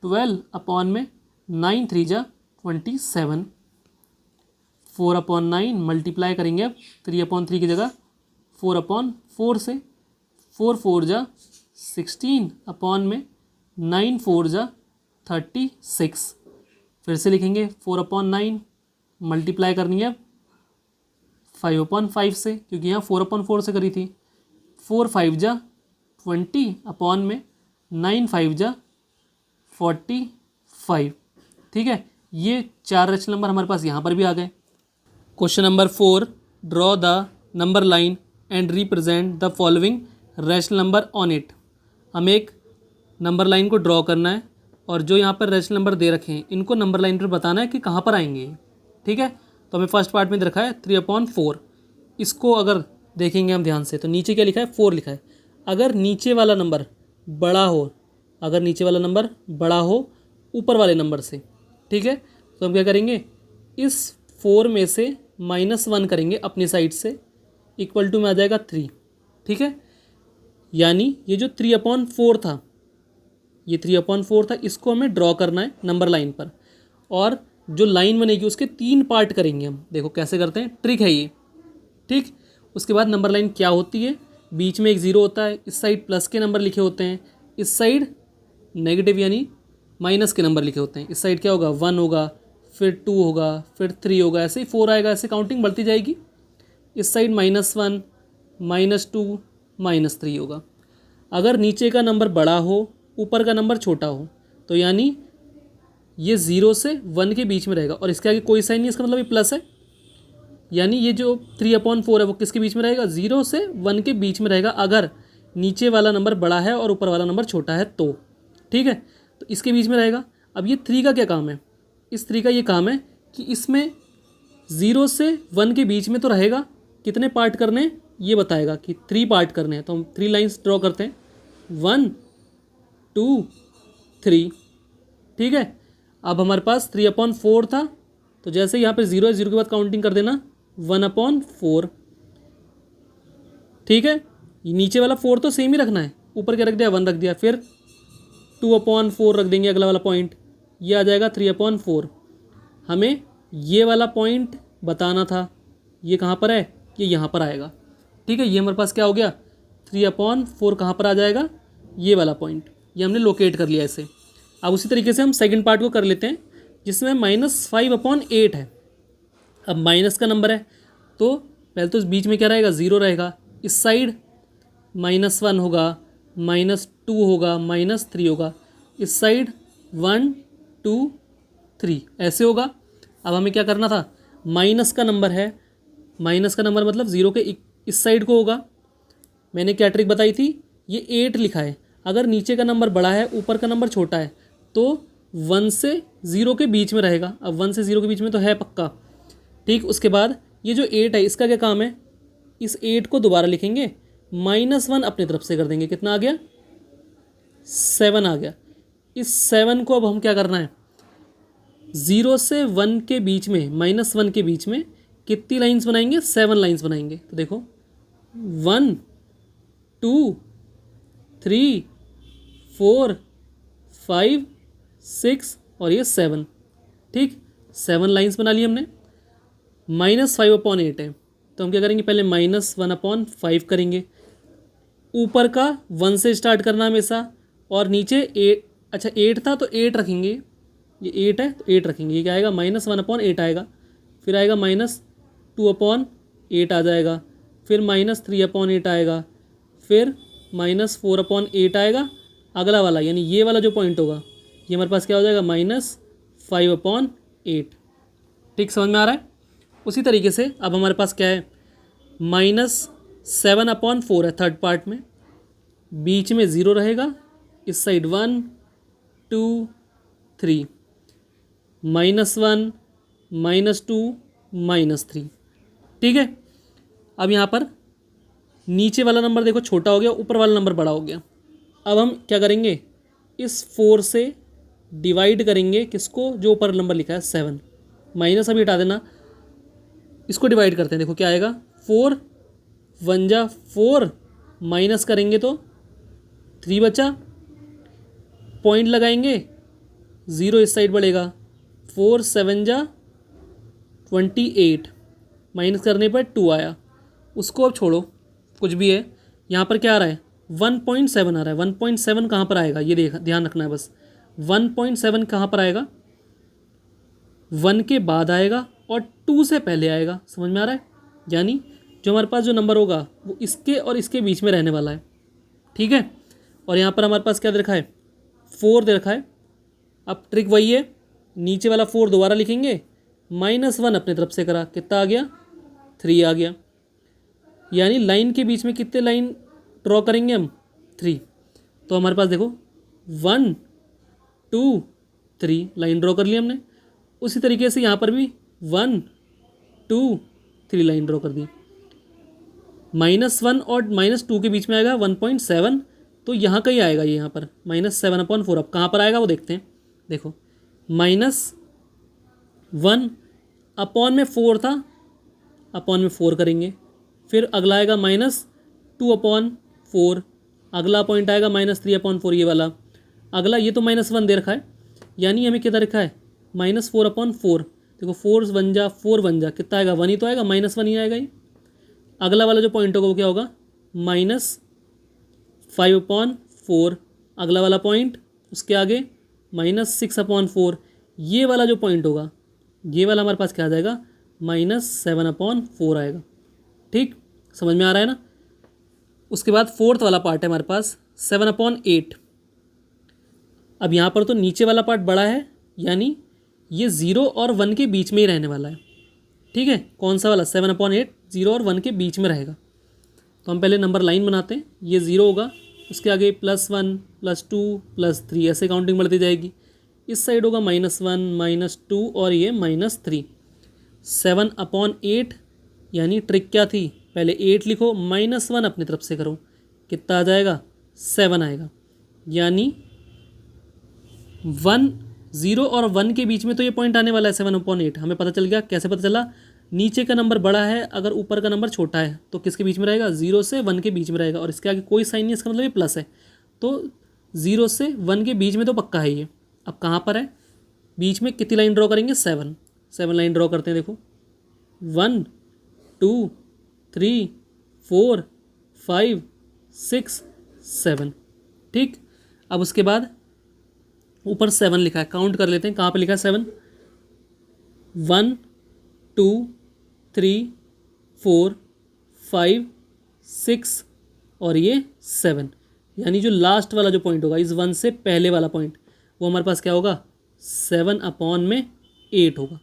12 अपॉन में 9 3 जा 27, 4/9 मल्टीप्लाई करेंगे अब 3/3 की जगह 4/4 से, 4 4 जा 16 अपॉन में 9 4 जा 36, फिर से लिखेंगे 4/9 मल्टीप्लाई करनी है 5/5 से, क्योंकि यहाँ 4/4 से करी थी, 4 5 जा 20 अपॉन में 9 5 जा 45। ठीक है, ये 4 रैशनल नंबर हमारे पास यहाँ पर भी आ गए। Question number 4, draw the number line and represent the following rational number on it. हमें एक नंबर लाइन को ड्रॉ करना है और जो यहाँ पर रैशनल नंबर दे रखे हैं इनको नंबर लाइन पर बताना है कि कहाँ पर आएंगे। ठीक है, तो हमें फर्स्ट पार्ट में दे रखा है 3/4। इसको अगर देखेंगे हम ध्यान से तो नीचे क्या लिखा है, 4 लिखा है। अगर नीचे वाला नंबर बड़ा हो, अगर नीचे वाला नंबर बड़ा हो ऊपर वाले नंबर से, ठीक है, तो हम क्या करेंगे, इस 4 में से -1 करेंगे अपनी साइड से, इक्वल टू में आ जाएगा 3। ठीक है, यानी ये जो 3/4 था, ये 3/4 था, इसको हमें ड्रॉ करना है नंबर लाइन पर, और जो लाइन बनेगी उसके 3 पार्ट करेंगे हम। देखो कैसे करते हैं, ट्रिक है ये। ठीक, उसके बाद नंबर लाइन क्या होती है, बीच में एक 0 होता है, इस साइड प्लस के नंबर लिखे होते हैं, इस साइड नेगेटिव यानी माइनस के नंबर लिखे होते हैं। इस साइड क्या होगा, 1 होगा, फिर 2 होगा, फिर 3 होगा, ऐसे ही 4 आएगा, ऐसे काउंटिंग बढ़ती जाएगी। इस साइड -1 -2 -3 होगा। अगर नीचे का नंबर बड़ा हो ऊपर का नंबर छोटा हो तो यानी ये 0 से 1 के बीच में रहेगा, और इसके आगे कोई साइन नहीं, इसका मतलब ये प्लस है। यानी ये जो 3/4 है वो किसके बीच में रहेगा, 0 से 1 के बीच में रहेगा, अगर नीचे वाला नंबर बड़ा है और ऊपर वाला नंबर छोटा है तो। ठीक है, तो इसके बीच में रहेगा। अब ये 3 का क्या काम है, इस 3 का ये काम है कि इसमें 0 से 1 के बीच में तो रहेगा, कितने पार्ट करने हैं ये बताएगा कि 3 पार्ट करने हैं। तो हम 3 लाइन्स ड्रॉ करते हैं, 1 2 3। ठीक है, अब हमारे पास 3/4 था, तो जैसे यहाँ पे 0 है, 0 के बाद काउंटिंग कर देना 1/4। ठीक है, नीचे वाला 4 तो सेम ही रखना है, ऊपर क्या रख दिया, 1 रख दिया, फिर 2/4 रख देंगे अगला वाला पॉइंट, ये आ जाएगा 3/4। हमें ये वाला पॉइंट बताना था, ये कहाँ पर है, ये यहाँ पर आएगा। ठीक है, ये हमारे पास क्या हो गया, 3/4 कहाँ पर आ जाएगा, ये वाला पॉइंट, ये हमने लोकेट कर लिया इसे। अब उसी तरीके से हम सेकंड पार्ट को कर लेते हैं, जिसमें -5/8 है। अब माइनस का नंबर है तो पहले तो इस बीच में क्या रहेगा, 0 रहेगा, इस साइड -1 होगा, -2 होगा, -3 होगा, इस साइड 1 2 3 ऐसे होगा। अब हमें क्या करना था, माइनस का नंबर है, माइनस का नंबर मतलब 0 के इस साइड को होगा। मैंने क्या ट्रिक बताई थी, ये 8 लिखा है, अगर नीचे का नंबर बड़ा है ऊपर का नंबर छोटा है तो 1 से 0 के बीच में रहेगा। अब 1 से 0 के बीच में तो है पक्का। ठीक, उसके बाद ये जो 8 है इसका क्या काम है, इस 8 को दोबारा लिखेंगे, -1 अपनी तरफ से कर देंगे, कितना आ गया, 7 आ गया। इस 7 को अब हम क्या करना है, 0 से 1 के बीच में, -1 के बीच में कितनी लाइंस बनाएंगे, 7 लाइंस बनाएंगे। तो देखो 1 2 3 4 5 6 और ये 7। ठीक, 7 लाइंस बना ली हमने। -5/8 है तो हम क्या करेंगे, पहले -1/5 करेंगे, ऊपर का 1 से स्टार्ट करना हमेशा, और नीचे 8, अच्छा 8 था तो 8 रखेंगे, ये 8 है तो 8 रखेंगे, ये क्या आएगा, -1/8 आएगा, फिर आएगा -2/8 आ जाएगा, फिर -3/8 आएगा, फिर -4/8 आएगा अगला वाला, यानी ये वाला जो पॉइंट होगा ये हमारे पास क्या हो जाएगा, -5/8। ठीक, समझ में आ रहा है। उसी तरीके से अब हमारे पास क्या है, -7/4 है थर्ड पार्ट में, बीच में 0 रहेगा, इस साइड 1 2 3, -1 -2 -3। ठीक है, अब यहाँ पर नीचे वाला नंबर देखो छोटा हो गया, ऊपर वाला नंबर बड़ा हो गया। अब हम क्या करेंगे, इस 4 से डिवाइड करेंगे किसको, जो ऊपर नंबर लिखा है 7, माइनस अभी हटा देना, इसको डिवाइड करते हैं। देखो क्या आएगा, 4 1 जा 4, माइनस करेंगे तो 3 बचा, पॉइंट लगाएंगे, 0 इस साइड बढ़ेगा, 4 7 जा 28, माइनस करने पर 2 आया। उसको अब छोड़ो, कुछ भी है। यहाँ पर क्या आ रहा है, 1.7 आ रहा है। 1.7 कहाँ पर आएगा, ये ध्यान रखना है बस। 1.7 कहाँ पर आएगा, 1 के बाद आएगा और 2 से पहले आएगा। समझ में आ रहा है? यानी जो हमारे पास जो नंबर होगा वो इसके और इसके बीच में रहने वाला है। ठीक है। और यहाँ पर हमारे पास क्या दे रखा है, 4 दे रखा है। अब ट्रिक वही है, नीचे वाला 4 दोबारा लिखेंगे, -1 अपने तरफ से करा, कितना आ गया, 3 आ गया। यानी लाइन के बीच में कितने लाइन ड्रॉ करेंगे हम, 3। तो हमारे पास देखो 1 2 3 लाइन ड्रॉ कर ली हमने। उसी तरीके से यहाँ पर भी 1 2 3 लाइन ड्रॉ कर दी। -1 और -2 के बीच में आएगा 1.7, तो यहाँ कहीं आएगा ये, यहाँ पर -7/4। अब कहाँ पर आएगा वो देखते हैं। देखो -1 अपॉन में 4 था, अपॉन में 4 करेंगे, फिर अगला आएगा -2/4, अगला पॉइंट आएगा -3/4, ये वाला अगला। ये तो -1 दे रखा है, यानी हमें कितना रखा है, -4/4। देखो 4 1 जा 4 1 जा कितना आएगा, 1 ही तो आएगा, -1 ही आएगा ये। अगला वाला जो पॉइंट होगा वो क्या होगा, -5/4। अगला वाला पॉइंट उसके आगे -6/4। ये वाला जो पॉइंट होगा, ये वाला हमारे पास क्या आ जाएगा, -7/4 आएगा। ठीक, समझ में आ रहा है ना। उसके बाद 4th वाला पार्ट है हमारे पास 7/8। अब यहाँ पर तो नीचे वाला पार्ट बड़ा है, यानी ये 0 और 1 के बीच में ही रहने वाला है। ठीक है, कौन सा वाला, 7/8 0 और 1 के बीच में रहेगा। तो हम पहले नंबर लाइन बनाते हैं। ये 0 होगा, उसके आगे +1 +2 +3, ऐसे काउंटिंग बढ़ती जाएगी। इस साइड होगा -1 -2 और ये -3। 7/8, यानी ट्रिक क्या थी, पहले 8 लिखो, -1 अपनी तरफ से करो, कितना आ जाएगा, 7 आएगा। यानी 0 और 1 के बीच में तो ये पॉइंट आने वाला है 7/8। हमें पता चल गया, कैसे पता चला, नीचे का नंबर बड़ा है, अगर ऊपर का नंबर छोटा है तो किसके बीच में रहेगा, 0 से 1 के बीच में रहेगा। और इसके आगे कोई साइन नहीं है, इसका मतलब ये प्लस है, तो 0 से 1 के बीच में तो पक्का है ये। अब कहाँ पर है, बीच में कितनी लाइन ड्रॉ करेंगे, 7 लाइन ड्रॉ करते हैं। देखो 1 2 3 4 5 6 7। ठीक, अब उसके बाद ऊपर 7 लिखा है, काउंट कर लेते हैं, कहाँ पे लिखा है 7, 1 2 3 4 5 6 और ये 7। यानी जो लास्ट वाला जो पॉइंट होगा, इस 1 से पहले वाला पॉइंट, वो हमारे पास क्या होगा, 7/8 होगा।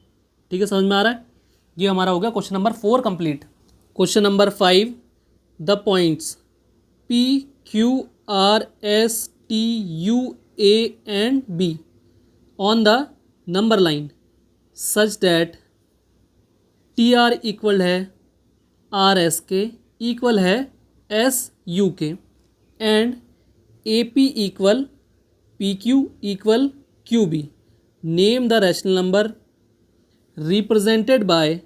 ठीक है, समझ में आ रहा है। ये हमारा हो गया question number 4 complete. Question number 5, the points PQRSTUA and B on the number line such that TR equal है RS के, इक्वल है SU के, and AP equal PQ equal QB। Name the rational number represented by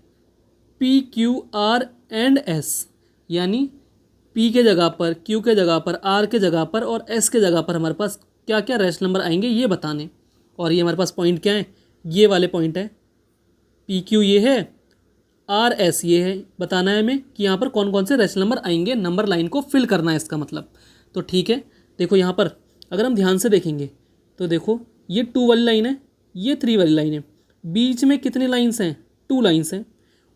PQR and S। यानी P के जगह पर, Q के जगह पर, R के जगह पर और S के जगह पर हमारे पास क्या क्या रैशनल नंबर आएंगे ये बताने। और ये हमारे पास पॉइंट क्या है, ये वाले पॉइंट है, PQ ये है, RS ये है। बताना है हमें कि यहाँ पर कौन कौन से रैशनल नंबर आएंगे, नंबर लाइन को फिल करना है इसका मतलब। तो ठीक है, देखो यहाँ पर अगर हम ध्यान से देखेंगे तो देखो ये 2 वाली लाइन है, ये 3 वाली लाइन है, बीच में कितने लाइन्स हैं, 2 लाइन्स हैं।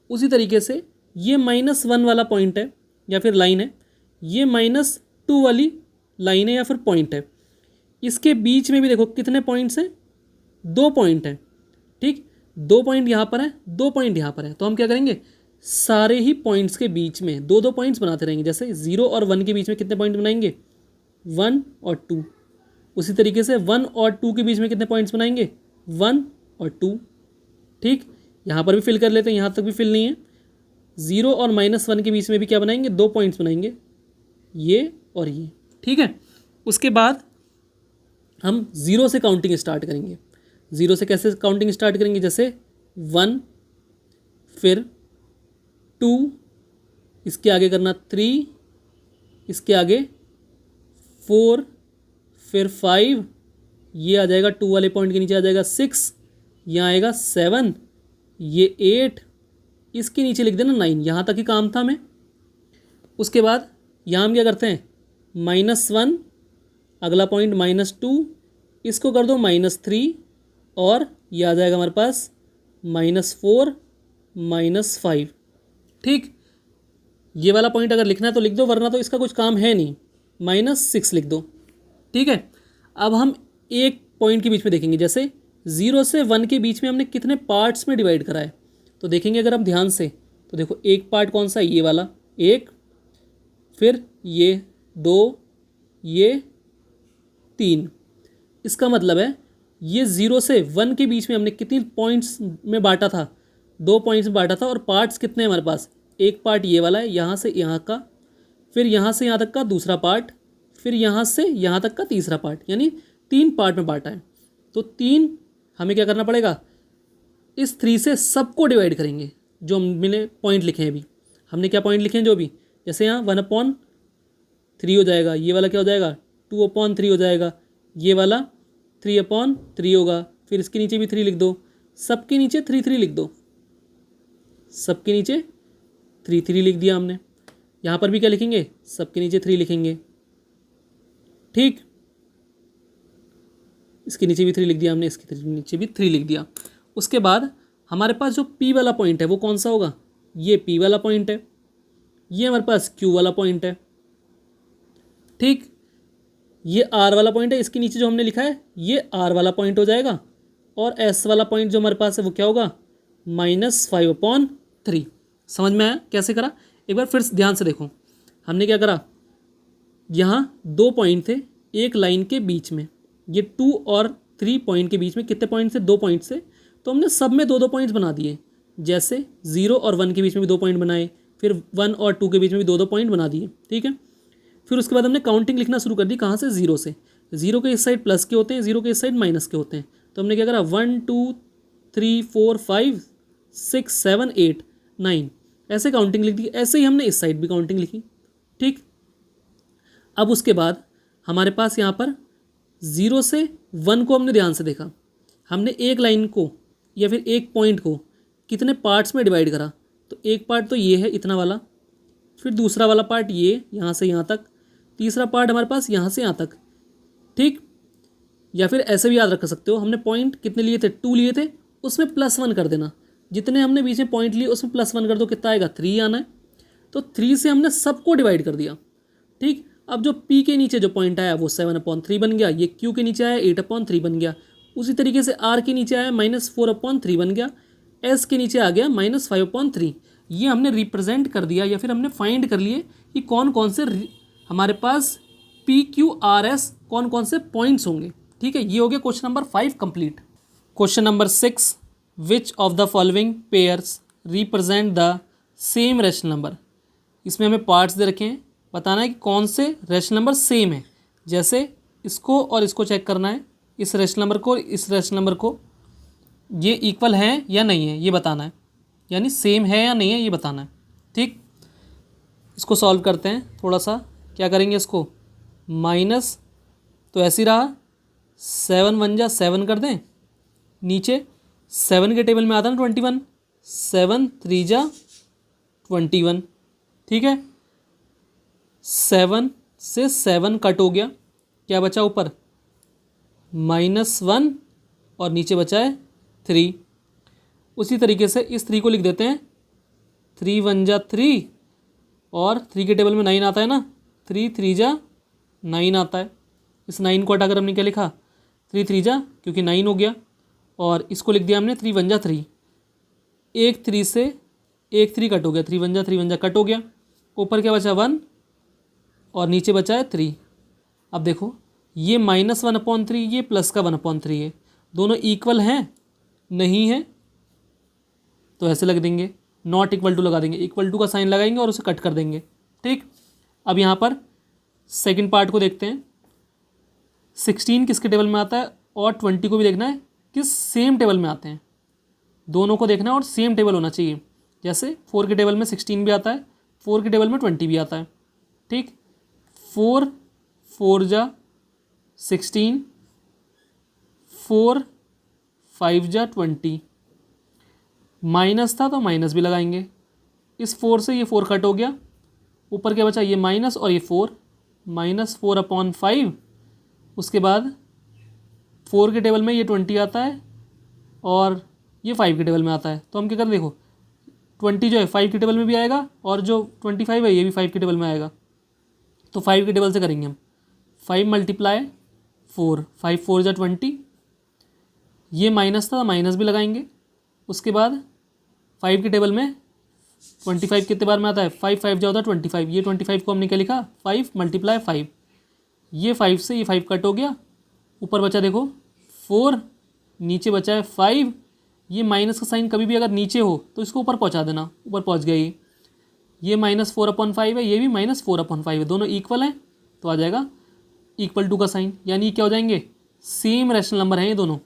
उसी तरीके से ये -1 वाला पॉइंट है या फिर लाइन है, ये -2 वाली लाइन है या फिर पॉइंट है। इसके बीच में भी देखो कितने पॉइंट्स हैं, 2 पॉइंट हैं। ठीक, 2 पॉइंट यहाँ पर है, 2 पॉइंट यहाँ पर है। तो हम क्या करेंगे, सारे ही पॉइंट्स के बीच में 2 2 पॉइंट्स बनाते रहेंगे। जैसे 0 और 1 के बीच में कितने पॉइंट बनाएंगे, 1 और 2। उसी तरीके से 1 और 2 के बीच में कितने पॉइंट्स बनाएंगे, 1 और 2। ठीक, यहाँ पर भी फिल कर लेते हैं, यहाँ तक भी फिल नहीं है। 0 और -1 के बीच में भी क्या बनाएंगे, 2 पॉइंट्स बनाएंगे, ये और ये। ठीक है, उसके बाद हम 0 से काउंटिंग स्टार्ट करेंगे। 0 से कैसे काउंटिंग स्टार्ट करेंगे, जैसे 1, फिर 2, इसके आगे करना 3, इसके आगे 4, फिर 5, ये आ जाएगा 2 वाले पॉइंट के नीचे आ जाएगा 6, यहाँ आएगा 7, ये 8, इसके नीचे लिख देना 9। यहाँ तक ही काम था हमें। उसके बाद यहाँ हम क्या करते हैं, -1, अगला पॉइंट -2, इसको कर दो -3, और ये आ जाएगा हमारे पास -4, -5। ठीक, ये वाला पॉइंट अगर लिखना है तो लिख दो, वरना तो इसका कुछ काम है नहीं, -6 लिख दो। ठीक है, अब हम एक पॉइंट के बीच में देखेंगे, जैसे 0 से 1 के बीच में हमने कितने पार्ट्स में डिवाइड करा है। तो देखेंगे अगर हम ध्यान से, तो देखो एक पार्ट कौन सा है, ये वाला 1, फिर ये 2, ये 3। इसका मतलब है ये 0 से 1 के बीच में हमने कितनी पॉइंट्स में बांटा था, 2 पॉइंट्स में बांटा था। और पार्ट्स कितने हैं हमारे पास, एक पार्ट ये वाला है, यहाँ से यहाँ का, फिर यहाँ से यहाँ तक का दूसरा पार्ट, फिर यहाँ से यहाँ तक का तीसरा पार्ट, यानी 3 पार्ट में बांटा है। तो 3 हमें क्या करना पड़ेगा, इस 3 से सबको डिवाइड करेंगे। जो हमने पॉइंट लिखे हैं अभी, हमने क्या पॉइंट लिखे हैं जो भी, जैसे यहाँ 1/3 हो जाएगा, ये वाला क्या हो जाएगा 2/3 हो जाएगा, ये वाला 3/3 होगा, फिर इसके नीचे भी 3 लिख दो, सबके नीचे 3 लिख दो, सबके नीचे 3 लिख दिया हमने। यहाँ पर भी क्या लिखेंगे, सबके नीचे 3 लिखेंगे। ठीक, इसके नीचे भी 3 लिख दिया हमने, इसके नीचे भी 3 लिख दिया। उसके बाद हमारे पास जो P वाला पॉइंट है वो कौन सा होगा, ये P वाला पॉइंट है, ये हमारे पास Q वाला पॉइंट है। ठीक, ये R वाला पॉइंट है, इसके नीचे जो हमने लिखा है ये R वाला पॉइंट हो जाएगा, और S वाला पॉइंट जो हमारे पास है वो क्या होगा, -5/3। समझ में आया कैसे करा, एक बार फिर ध्यान से देखो। हमने क्या करा, यहाँ 2 पॉइंट थे एक लाइन के बीच में, ये 2 और 3 पॉइंट के बीच में कितने पॉइंट थे, 2 पॉइंट से, तो हमने सब में 2-2 पॉइंट्स बना दिए। जैसे 0 और 1 के बीच में भी 2 पॉइंट बनाए, फिर 1 और 2 के बीच में भी 2-2 पॉइंट बना दिए। ठीक है, फिर उसके बाद हमने काउंटिंग लिखना शुरू कर दी, कहाँ से, 0 से। 0 के इस साइड प्लस के होते हैं, 0 के इस साइड माइनस के होते हैं। तो हमने क्या करा, 1 2 3 4 5 6 7 8 9 ऐसे काउंटिंग लिख दी। ऐसे ही हमने इस साइड भी काउंटिंग लिखी। ठीक, अब उसके बाद हमारे पास यहाँ पर 0 से 1 को हमने ध्यान से देखा, हमने एक लाइन को या फिर एक पॉइंट को कितने पार्ट्स में डिवाइड करा। तो एक पार्ट तो ये है इतना वाला, फिर दूसरा वाला पार्ट ये यहाँ से यहाँ तक, तीसरा पार्ट हमारे पास यहाँ से यहाँ तक। ठीक, या फिर ऐसे भी याद रख सकते हो, हमने पॉइंट कितने लिए थे, 2 लिए थे, उसमें +1 कर देना। जितने हमने बीच में पॉइंट लिए उसमें +1 कर दो, कितना आएगा, 3 आना है। तो 3 से हमने सबको डिवाइड कर दिया। ठीक, अब जो P के नीचे जो पॉइंट आया वो 7/3 बन गया, ये Q के नीचे आया 8/3 बन गया, उसी तरीके से R के नीचे आया -4/3 बन गया, S के नीचे आ गया -5/3। ये हमने रिप्रेजेंट कर दिया, या फिर हमने फाइंड कर लिए कि कौन कौन से हमारे पास PQRS कौन कौन से पॉइंट्स होंगे। ठीक है, ये हो गया question number 5 complete. Question number 6, which of the following pairs represent the same rational number. इसमें हमें पार्ट्स दे रखे हैं, बताना है कि कौन से रैशनल नंबर सेम है। जैसे इसको और इसको चेक करना है, इस रैशनल नंबर को इस रैशनल नंबर को, ये इक्वल है या नहीं है ये बताना है, यानी सेम है या नहीं है ये बताना है। ठीक, इसको सॉल्व करते हैं थोड़ा सा। क्या करेंगे, इसको माइनस तो ऐसे ही रहा, 7 1 जा 7 कर दें, नीचे 7 के टेबल में आता है 21, 7 3 जा 21। ठीक है, 7 से 7 कट हो गया, क्या बचा ऊपर, -1 और नीचे बचा है 3। उसी तरीके से इस 3 को लिख देते हैं, 3 1 जा 3, और 3 के टेबल में 9 आता है ना, 3 3 जा 9 आता है। इस 9 को हटाकर हमने क्या लिखा, 3 3 जा, क्योंकि 9 हो गया, और इसको लिख दिया हमने 3 1 जा 3। एक 3 से एक 3 कट हो गया, 3 1 जा कट हो गया, ऊपर क्या बचा 1 और नीचे बचा है 3। अब देखो ये -1/3, ये प्लस का 1/3 है, दोनों इक्वल हैं नहीं है, तो ऐसे लग देंगे, नॉट इक्वल टू लगा देंगे, इक्वल टू का साइन लगाएंगे और उसे कट कर देंगे। ठीक, अब यहाँ पर सेकंड पार्ट को देखते हैं, 16 किसके टेबल में आता है, और 20 को भी देखना है किस सेम टेबल में आते हैं, दोनों को देखना है और सेम टेबल होना चाहिए। जैसे 4 के टेबल में 16 भी आता है, 4 के टेबल में 20 भी आता है। ठीक, 4 4 जा 16, 4 5 जा 20, माइनस था तो माइनस भी लगाएंगे। इस 4 से ये 4 कट हो गया, ऊपर क्या बचा, ये माइनस और ये 4, -4/5। उसके बाद 4 के टेबल में ये 20 आता है और ये 5 के टेबल में आता है, तो हम क्या करें, देखो 20 जो है 5 के टेबल में भी आएगा और जो 25 है ये भी 5 के टेबल में आएगा, तो 5 के टेबल से करेंगे हम। 5 × 4, 5 4 जा 20, ये माइनस था माइनस भी लगाएंगे। उसके बाद 5 के टेबल में 25 कितने बार में आता है, 5 5 जा होता है 25, ये 25 को हमने क्या लिखा, 5 × 5, ये 5 से ये 5 कट हो गया, ऊपर बचा देखो 4, नीचे बचा है 5। ये माइनस का साइन कभी भी अगर नीचे हो तो इसको ऊपर पहुंचा देना, ऊपर पहुंच गया ये -4/5 है, ये भी -4/5 है, दोनों इक्वल हैं तो आ जाएगा =2 का साइन, यानी क्या हो जाएंगे, सेम रैशनल नंबर हैं ये दोनों।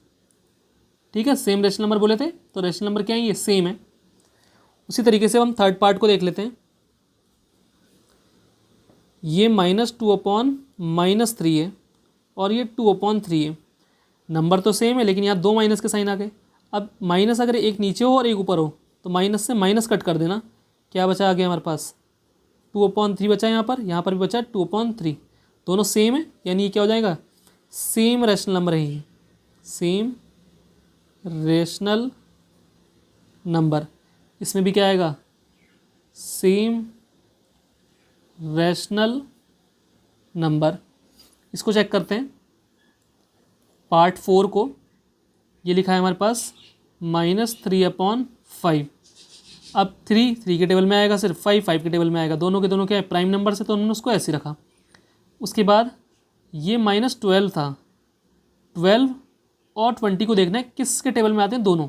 ठीक है, सेम रैशनल नंबर बोले थे तो रैशनल नंबर क्या है, ये सेम है। उसी तरीके से हम थर्ड पार्ट को देख लेते हैं। ये -2/-3 है और ये 2/3 है, नंबर तो सेम है लेकिन यहाँ 2 माइनस के साइन आ गए। अब माइनस अगर एक नीचे हो और एक ऊपर हो तो माइनस से माइनस कट कर देना, क्या बचा आ गया हमारे पास, 2/3 बचा यहाँ पर भी बचा 2/3, दोनों सेम है, यानी ये क्या हो जाएगा, सेम रैशनल नंबर है ये, सेम रैशनल नंबर। इसमें भी क्या आएगा, सेम रैशनल नंबर। इसको चेक करते हैं, पार्ट 4 को, ये लिखा है हमारे पास -3/5। अब 3 के टेबल में आएगा, सिर्फ 5 के टेबल में आएगा, दोनों के दोनों क्या है, प्राइम नंबर से, तो उन्होंने उसको ऐसे रखा। उसके बाद ये -12 था, 12 और 20 को देखना है किसके टेबल में आते हैं, दोनों।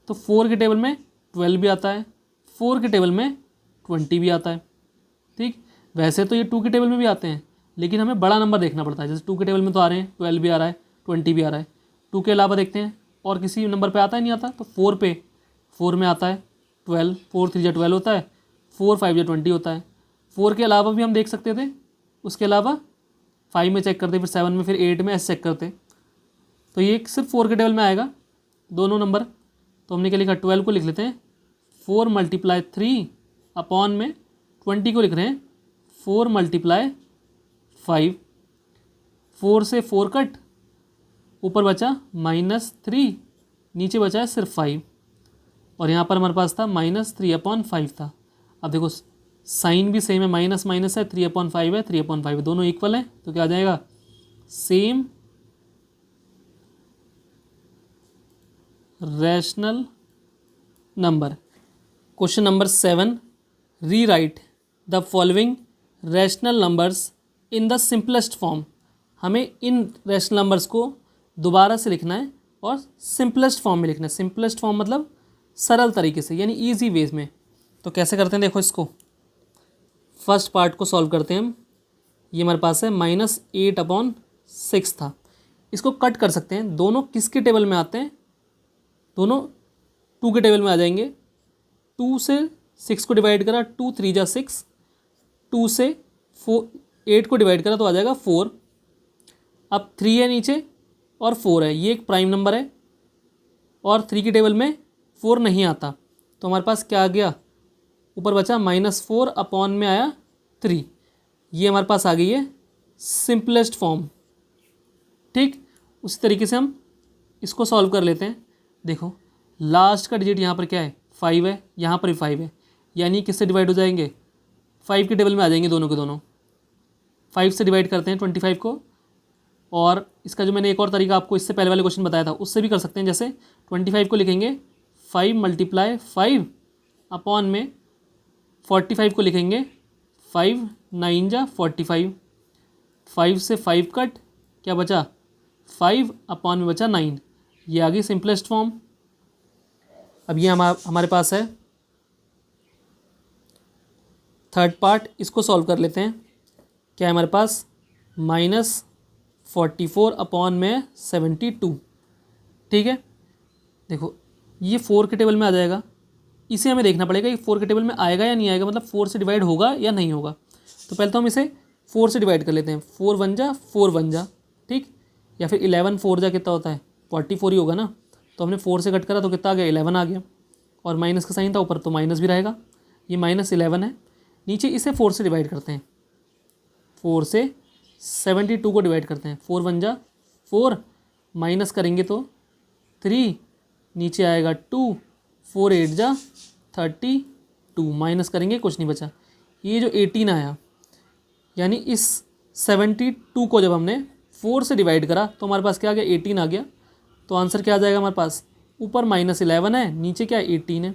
तो 4 के टेबल में 12 भी आता है, 4 के टेबल में 20 भी आता है। ठीक, वैसे तो ये 2 के टेबल में भी आते हैं लेकिन हमें बड़ा नंबर देखना पड़ता है, जैसे 2 के टेबल में तो आ रहे हैं, 12 भी आ रहा है, 20 भी आ रहा है। 2 के अलावा देखते हैं और किसी नंबर पे आता है, नहीं आता, तो 4 में आता है 12, 4 3 जा 12 होता है, 4 5 जा 20 होता है। 4 के अलावा भी हम देख सकते थे, उसके अलावा 5 में चेक करते, फिर 7 में, फिर 8 में, ऐसे चेक करते। तो ये सिर्फ 4 के टेबल में आएगा दोनों नंबर, तो हमने क्या लिखा, 12 को लिख लेते हैं 4 × 3 अपॉन में 20 को लिख रहे हैं 4 × 5। 4 से 4 कट, ऊपर बचा -3, नीचे बचा है सिर्फ 5, और यहाँ पर हमारे पास था -3/5 था। अब देखो साइन भी सेम है, माइनस माइनस है, 3/5 है, 3/5 है, दोनों इक्वल हैं, तो क्या आ जाएगा, same rational number. Question number 7, rewrite the following rational numbers in the simplest form. हमें इन रैशनल नंबर्स को दोबारा से लिखना है और सिंपलेस्ट फॉर्म में लिखना है। सिंपलेस्ट फॉर्म मतलब सरल तरीके से, यानी ईजी वेज में। तो कैसे करते हैं, देखो इसको फर्स्ट पार्ट को सॉल्व करते हैं हम। ये हमारे पास है -8/6 था, इसको कट कर सकते हैं, दोनों किसके टेबल में आते हैं, दोनों 2 के टेबल में आ जाएंगे। 2 से 6 को डिवाइड करा, 2 3 जा 6, 2 से 8 को डिवाइड करा तो आ जाएगा 4। अब 3 है नीचे और 4 है, ये एक प्राइम नंबर है और 3 के टेबल में 4 नहीं आता, तो हमारे पास क्या आ गया, ऊपर बचा -4 अपॉन में आया 3, ये हमारे पास आ गई है सिंपलेस्ट फॉर्म। ठीक, उसी तरीके से हम इसको सॉल्व कर लेते हैं। देखो लास्ट का डिजिट यहाँ पर क्या है, 5 है, यहाँ पर भी 5 है, यानी किससे डिवाइड हो जाएंगे, 5 के टेबल में आ जाएंगे दोनों के दोनों। 5 से डिवाइड करते हैं 25 को, और इसका जो मैंने एक और तरीका आपको इससे पहले वाले क्वेश्चन बताया था उससे भी कर सकते हैं। जैसे 25 को लिखेंगे 5 × 5 अपॉन में 45 को लिखेंगे 5 9 जा 45, 5 से 5 कट, क्या बचा 5 अपॉन में बचा 9, ये आ गई सिंपलेस्ट फॉर्म। अब ये हमारे पास है थर्ड पार्ट, इसको सॉल्व कर लेते हैं। क्या है हमारे पास, -44 अपॉन में 72। ठीक है, देखो ये 4 के टेबल में आ जाएगा, इसे हमें देखना पड़ेगा कि 4 के टेबल में आएगा या नहीं आएगा, मतलब 4 से डिवाइड होगा या नहीं होगा। तो पहले तो हम इसे 4 से डिवाइड कर लेते हैं, 4 1 जा 4 1 जा, या फिर 11 4 जा कितना होता है 44 ही होगा ना। तो हमने 4 से कट करा तो कितना आ गया 11 आ गया, और माइनस का साइन था ऊपर तो माइनस भी रहेगा। ये -11 है, नीचे इसे 4 से डिवाइड करते हैं, 4 से 72 को डिवाइड करते हैं, 4 1 जा 4, माइनस करेंगे तो 3, नीचे आएगा 2, 4 8 जा 32, माइनस करेंगे कुछ नहीं बचा। ये जो 18 आया, यानी इस 72 को जब हमने 4 से डिवाइड करा तो हमारे पास क्या आ गया 18 आ गया। तो आंसर क्या आ जाएगा हमारे पास, ऊपर -11 है, नीचे क्या है 18 है।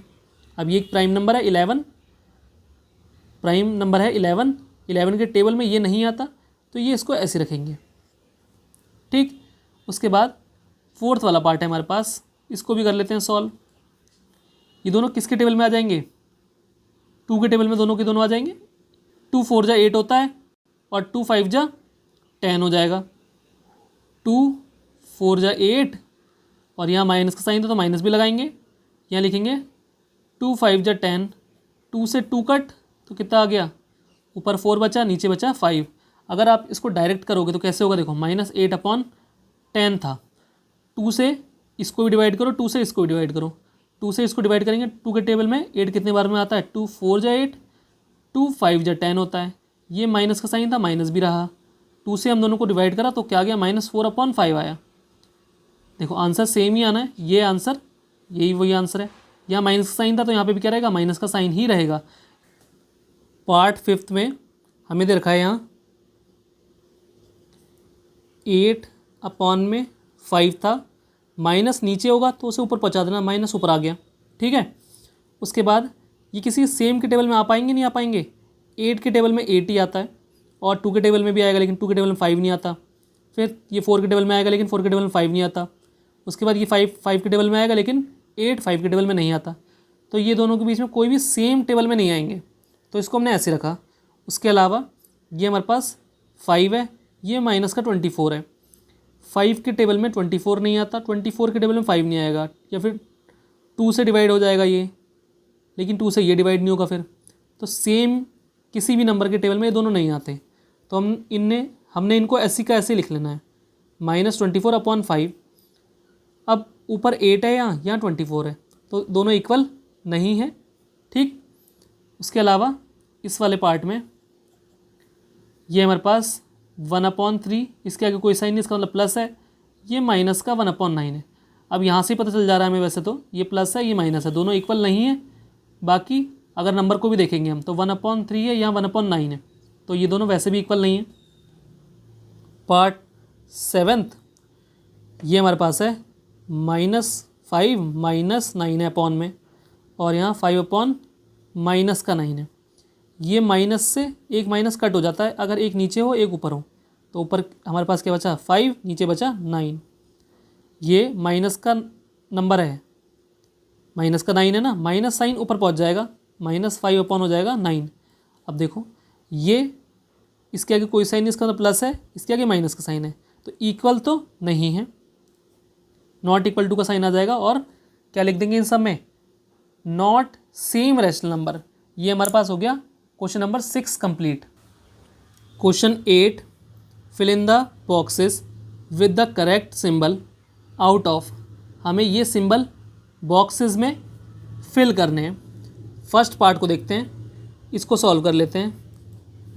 अब ये एक प्राइम नंबर है 11, प्राइम नंबर है 11 के टेबल में ये नहीं आता, तो ये इसको ऐसे रखेंगे। ठीक, उसके बाद फोर्थ वाला पार्ट है हमारे पास, इसको भी कर लेते हैं सॉल्व। ये दोनों किसके टेबल में आ जाएंगे, 2 के टेबल में दोनों के दोनों आ जाएंगे। 2 4 जा 8 होता है और 2 5 जा 10 हो जाएगा। 2 4 जा 8, और यहाँ माइनस का साइन था तो माइनस भी लगाएंगे, यहाँ लिखेंगे 2 5 जा 10, 2 से 2 कट तो कितना आ गया, ऊपर 4 बचा नीचे बचा 5। अगर आप इसको डायरेक्ट करोगे तो कैसे होगा, देखो -8/10 था, 2 से इसको भी डिवाइड करो, 2 से इसको भी डिवाइड करो, 2 से इसको डिवाइड करेंगे, 2 के टेबल में 8 कितने बार में आता है, 2 4 जा 8, 2 5 जा 10 होता है। ये माइनस का साइन था माइनस भी रहा, 2 से हम दोनों को डिवाइड करा तो क्या आ गया -4/5 आया। देखो आंसर सेम ही आना है, ये आंसर यही वही आंसर है। यहाँ माइनस का साइन था तो यहाँ पे भी क्या रहेगा, माइनस का साइन ही रहेगा। पार्ट 5 में हमें दे रखा है यहाँ 8/5 था, माइनस नीचे होगा तो उसे ऊपर पहुँचा देना, माइनस ऊपर आ गया। ठीक है, उसके बाद ये किसी सेम के टेबल में आ पाएंगे नहीं आ पाएंगे। 8 के टेबल में 8 ही आता है, और 2 के टेबल में भी आएगा लेकिन 2 के टेबल में 5 नहीं आता। फिर ये 4 के टेबल में आएगा लेकिन 4 के टेबल में 5 नहीं आता। उसके बाद ये 5 के टेबल में आएगा लेकिन 8 5 के टेबल में नहीं आता। तो ये दोनों के बीच में कोई भी सेम टेबल में नहीं आएंगे, तो इसको हमने ऐसे रखा। उसके अलावा ये हमारे पास 5 है, ये माइनस का 24 है, 5 के टेबल में 24 नहीं आता, 24 के टेबल में 5 नहीं आएगा, या फिर 2 से डिवाइड हो जाएगा ये, लेकिन 2 से ये डिवाइड नहीं होगा। फिर तो सेम किसी भी नंबर के टेबल में ये दोनों नहीं आते, तो हमने इनको ऐसी का ऐसे लिख लेना है, -24/5। अब ऊपर 8 है, यहाँ 24 है, तो दोनों इक्वल नहीं है। ठीक, उसके अलावा इस वाले पार्ट में ये हमारे पास 1/3, इसके आगे कोई साइन नहीं, इसका मतलब प्लस है। ये माइनस का 1/9 है। अब यहाँ से पता चल जा रहा है हमें, वैसे तो ये प्लस है ये माइनस है, दोनों इक्वल नहीं है। बाकी अगर नंबर को भी देखेंगे हम तो 1/3 है, यहाँ 1/9 है, तो ये दोनों वैसे भी इक्वल नहीं है। पार्ट 7 ये हमारे पास है -5 -9 है अपॉन में, और यहाँ 5/-9 है। ये माइनस से एक माइनस कट हो जाता है, अगर एक नीचे हो एक ऊपर हो, तो ऊपर हमारे पास क्या बचा 5, नीचे बचा 9। ये माइनस का नंबर है, माइनस का 9 है ना, माइनस साइन ऊपर पहुंच जाएगा, -5 हो जाएगा 9। अब देखो ये इसके आगे कोई साइन नहीं, इसका मतलब प्लस है, इसके आगे माइनस का साइन है, तो इक्वल तो नहीं है, नॉट इक्वल टू का साइन आ जाएगा। और क्या लिख देंगे इन सब में, नॉट सेम रैशनल नंबर। ये हमारे पास हो गया question number 6 complete. Question 8, fill in the boxes with the correct symbol out of. हमें ये सिंबल बॉक्सेस में फिल करने हैं। फर्स्ट पार्ट को देखते हैं, इसको सॉल्व कर लेते हैं,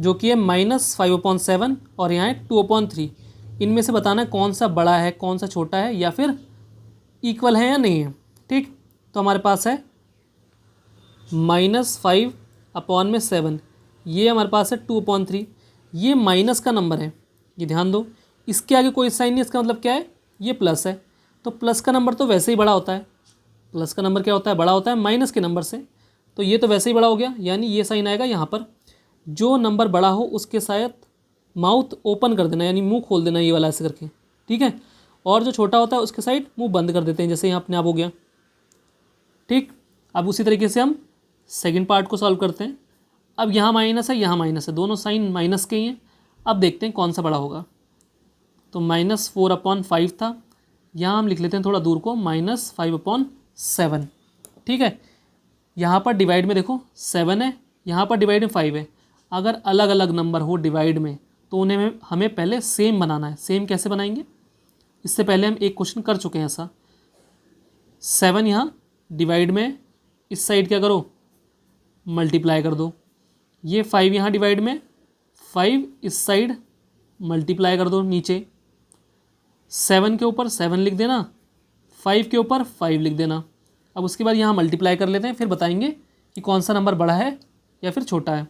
जो कि है -5/7 और यहाँ है 2/3। इनमें से बताना है कौन सा बड़ा है कौन सा छोटा है, या फिर इक्वल है या नहीं है। ठीक, तो हमारे पास है -5/7, ये हमारे पास है 2/3। ये माइनस का नंबर है, ये ध्यान दो, इसके आगे कोई साइन नहीं, इसका मतलब क्या है, ये प्लस है। तो प्लस का नंबर तो वैसे ही बड़ा होता है, प्लस का नंबर क्या होता है, बड़ा होता है माइनस के नंबर से, तो ये तो वैसे ही बड़ा हो गया, यानी ये साइन आएगा यहाँ पर। जो नंबर बड़ा हो उसके साथ माउथ ओपन कर देना, यानी मुंह खोल देना, ये वाला ऐसे करके। ठीक है, और जो छोटा होता है उसके साइड मुंह बंद कर देते हैं, जैसे यहाँ अपने आप हो गया। ठीक, अब उसी तरीके से हम सेकंड पार्ट को सॉल्व करते हैं। अब यहाँ माइनस है यहाँ माइनस है, दोनों साइन माइनस के ही हैं। अब देखते हैं कौन सा बड़ा होगा। तो -4/5 था, यहाँ हम लिख लेते हैं थोड़ा दूर को -5/7। ठीक है, यहाँ पर डिवाइड में देखो 7 है, यहाँ पर डिवाइड में 5 है। अगर अलग अलग नंबर हो डिवाइड में तो उन्हें हमें पहले सेम बनाना है। सेम कैसे बनाएंगे, इससे पहले हम एक क्वेश्चन कर चुके हैं ऐसा। 7 यहाँ डिवाइड में इस साइड क्या करो, मल्टीप्लाई कर दो। ये 5 यहाँ डिवाइड में 5 इस साइड मल्टीप्लाई कर दो नीचे। 7 के ऊपर 7 लिख देना, 5 के ऊपर 5 लिख देना। अब उसके बाद यहाँ मल्टीप्लाई कर लेते हैं, फिर बताएंगे कि कौन सा नंबर बड़ा है या फिर छोटा है।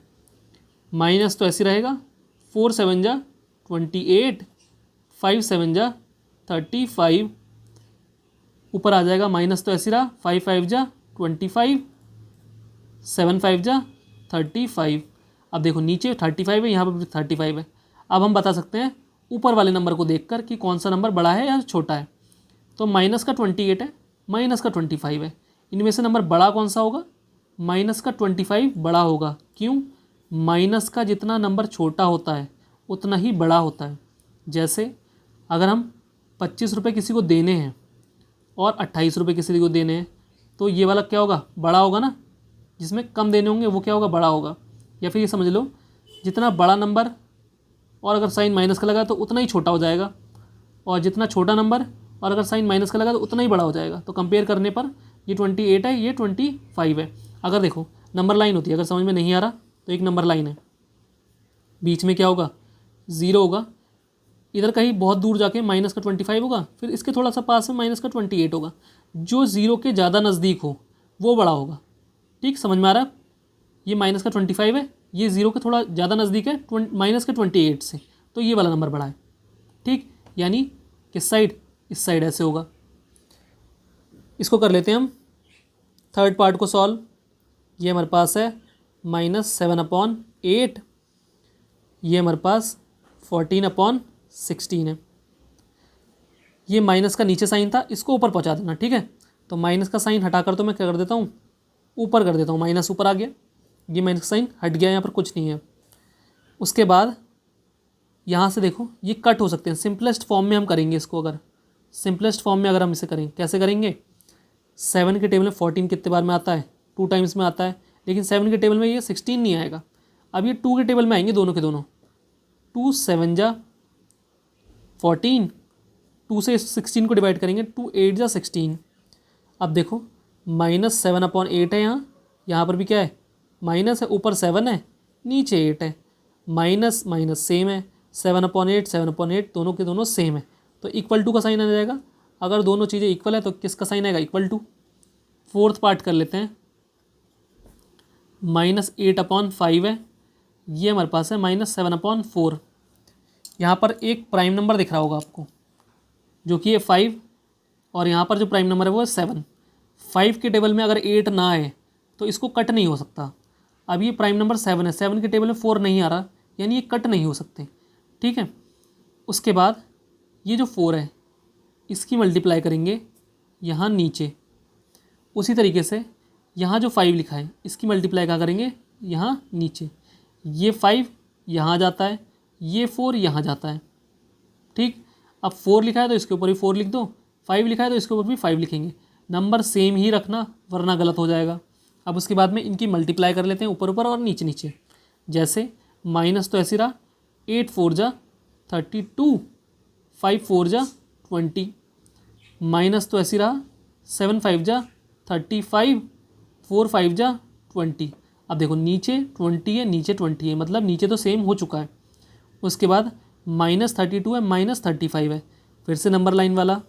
माइनस तो ऐसे रहेगा, 4 7 जा 28, 5 7 जा 35, ऊपर आ जाएगा माइनस तो ऐसे रहा, 5 5 जा 25, 7 5 जा 35। अब देखो नीचे 35 है, यहाँ पर भी 35 है। अब हम बता सकते हैं ऊपर वाले नंबर को देखकर कि कौन सा नंबर बड़ा है या छोटा है। तो माइनस का 28 है, माइनस का 25 है, इनमें से नंबर बड़ा कौन सा होगा? माइनस का 25 बड़ा होगा। क्यों? माइनस का जितना नंबर छोटा होता है उतना ही बड़ा होता है। जैसे अगर हम 25 रुपये किसी को देने हैं और 28 रुपये किसी को देने हैं, तो ये वाला क्या होगा? बड़ा होगा ना। जिसमें कम देने होंगे वो क्या होगा? बड़ा होगा। या फिर ये समझ लो, जितना बड़ा नंबर और अगर साइन माइनस का लगा तो उतना ही छोटा हो जाएगा, और जितना छोटा नंबर और अगर साइन माइनस का लगा तो उतना ही बड़ा हो जाएगा। तो कंपेयर करने पर ये 28 है, ये 25 है। अगर देखो नंबर लाइन होती है, अगर समझ में नहीं आ रहा तो एक नंबर लाइन है, बीच में क्या होगा? 0 होगा, इधर कहीं बहुत दूर जाके माइनस का 25 होगा, फिर इसके थोड़ा सा पास में माइनस का 28 होगा। जो 0 के ज़्यादा नज़दीक हो वो बड़ा होगा। ठीक, समझ में आ रहा है? ये माइनस का 25 है, ये 0 के थोड़ा ज़्यादा नज़दीक है माइनस के 28 से, तो ये वाला नंबर बड़ा है। ठीक, यानी किस साइड? इस साइड ऐसे होगा। इसको कर लेते हैं हम थर्ड पार्ट को सॉल्व। ये हमारे पास है -7/8, ये हमारे पास 14/16 है। ये माइनस का नीचे साइन था, इसको ऊपर पहुंचा देना। ठीक है, तो माइनस का साइन हटाकर तो मैं क्या कर देता हूँ? ऊपर कर देता हूँ। माइनस ऊपर आ गया, ये माइनस का साइन हट गया, यहाँ पर कुछ नहीं है। उसके बाद यहाँ से देखो ये कट हो सकते हैं। सिंपलेस्ट फॉर्म में हम करेंगे इसको। अगर सिंपलेस्ट फॉर्म में अगर हम इसे करें, कैसे करेंगे? 7 के टेबल में 14 कितने बार में आता है? 2 टाइम्स में आता है, लेकिन 7 के टेबल में ये 16 नहीं आएगा। अब ये 2 के टेबल में आएंगे दोनों के दोनों। 2 7 जा 14, 2 से 16 को डिवाइड करेंगे, 2 8 जा 16। अब देखो -7/8 है, यहाँ पर भी क्या है? माइनस है, ऊपर 7 है, नीचे 8 है, माइनस माइनस सेम है। 7/8 7/8 दोनों के दोनों सेम है, तो इक्वल टू का साइन आ जाएगा। अगर दोनों चीज़ें इक्वल है तो किसका साइन आएगा? Equal to. फोर्थ पार्ट कर लेते हैं। -8/5 है, ये हमारे पास है -7/4। यहाँ पर एक प्राइम नंबर दिख रहा होगा आपको, जो कि है 5, और यहाँ पर जो प्राइम नंबर है वो है 7। 5 के टेबल में अगर 8 ना आए तो इसको कट नहीं हो सकता। अब ये प्राइम नंबर 7 है, 7 के टेबल में 4 नहीं आ रहा, यानी ये कट नहीं हो सकते। ठीक है, उसके बाद ये जो 4 है इसकी मल्टीप्लाई करेंगे यहाँ नीचे। उसी तरीके से यहाँ जो 5 लिखा है इसकी मल्टीप्लाई क्या करेंगे? यहाँ नीचे। ये 5 यहाँ जाता है, ये 4 यहाँ जाता है। ठीक, अब 4 लिखा है तो इसके ऊपर भी 4 लिख दो, 5 लिखा है तो इसके ऊपर भी 5 लिखेंगे। नंबर सेम ही रखना, वरना गलत हो जाएगा। अब उसके बाद में इनकी मल्टीप्लाई कर लेते हैं, ऊपर ऊपर और नीचे नीचे। जैसे माइनस तो ऐसे रहा, 8 4 जा 32, 5 4 जा 20, माइनस तो ऐसे रहा, 7 5 जा 35, 4 5 जा 20। अब देखो नीचे 20 है, नीचे 20 है, मतलब नीचे तो सेम हो चुका है। उसके बाद -32 है, -35 है। फिर से नंबर लाइन वाला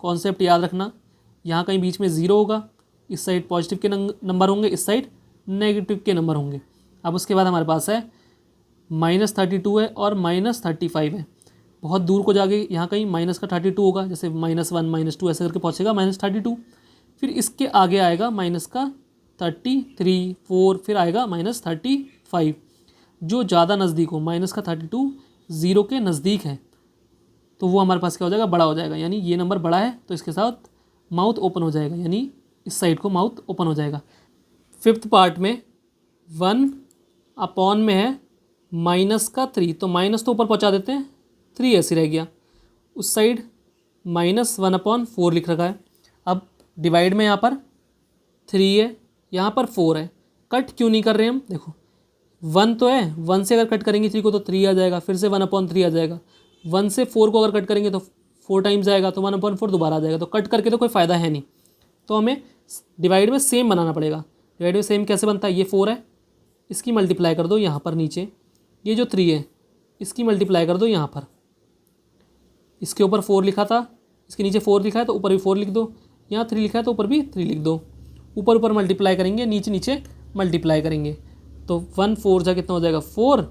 कॉन्सेप्ट याद रखना, यहाँ कहीं बीच में 0 होगा, इस साइड पॉजिटिव के नंबर होंगे, इस साइड नेगेटिव के नंबर होंगे। अब उसके बाद हमारे पास है -32 है और -35 है। बहुत दूर को जाके यहाँ कहीं माइनस का 32 होगा, जैसे -1 -2 ऐसे करके पहुँचेगा -32। फिर इसके आगे आएगा माइनस का 33 4, फिर आएगा -35। जो ज़्यादा नज़दीक हो, माइनस का 32 0 के नज़दीक है, तो वो हमारे पास क्या हो जाएगा? बड़ा हो जाएगा। यानी ये नंबर बड़ा है तो इसके साथ माउथ ओपन हो जाएगा, यानी इस साइड को माउथ ओपन हो जाएगा। फिफ्थ पार्ट में 1/, में है -3, तो माइनस तो ऊपर पहुंचा देते हैं, 3 ऐसे रह गया। उस साइड -1/4 लिख रखा है। अब डिवाइड में यहाँ पर 3 है, यहाँ पर 4 है। कट क्यों नहीं कर रहे हम? देखो 1 तो है, 1 से अगर कट करेंगे 3 को तो 3 आ जाएगा, फिर से 1/3 आ जाएगा। 1 से 4 को अगर कट करेंगे तो 4 टाइम्स आएगा तो 1/4 दोबारा आ जाएगा, तो कट करके तो कोई फ़ायदा है नहीं, तो हमें डिवाइड में सेम बनाना पड़ेगा। डिवाइड में सेम कैसे बनता है, ये 4 है, इसकी मल्टीप्लाई कर दो यहाँ पर नीचे, ये जो 3 है इसकी मल्टीप्लाई कर दो यहाँ पर, इसके ऊपर 4 लिखा था, इसके नीचे 4 लिखा है तो ऊपर भी 4 लिख दो, यहाँ 3 लिखा है तो ऊपर भी 3 लिख दो, ऊपर ऊपर मल्टीप्लाई करेंगे, नीचे नीचे मल्टीप्लाई करेंगे, तो 1 4 जा कितना हो जाएगा 4,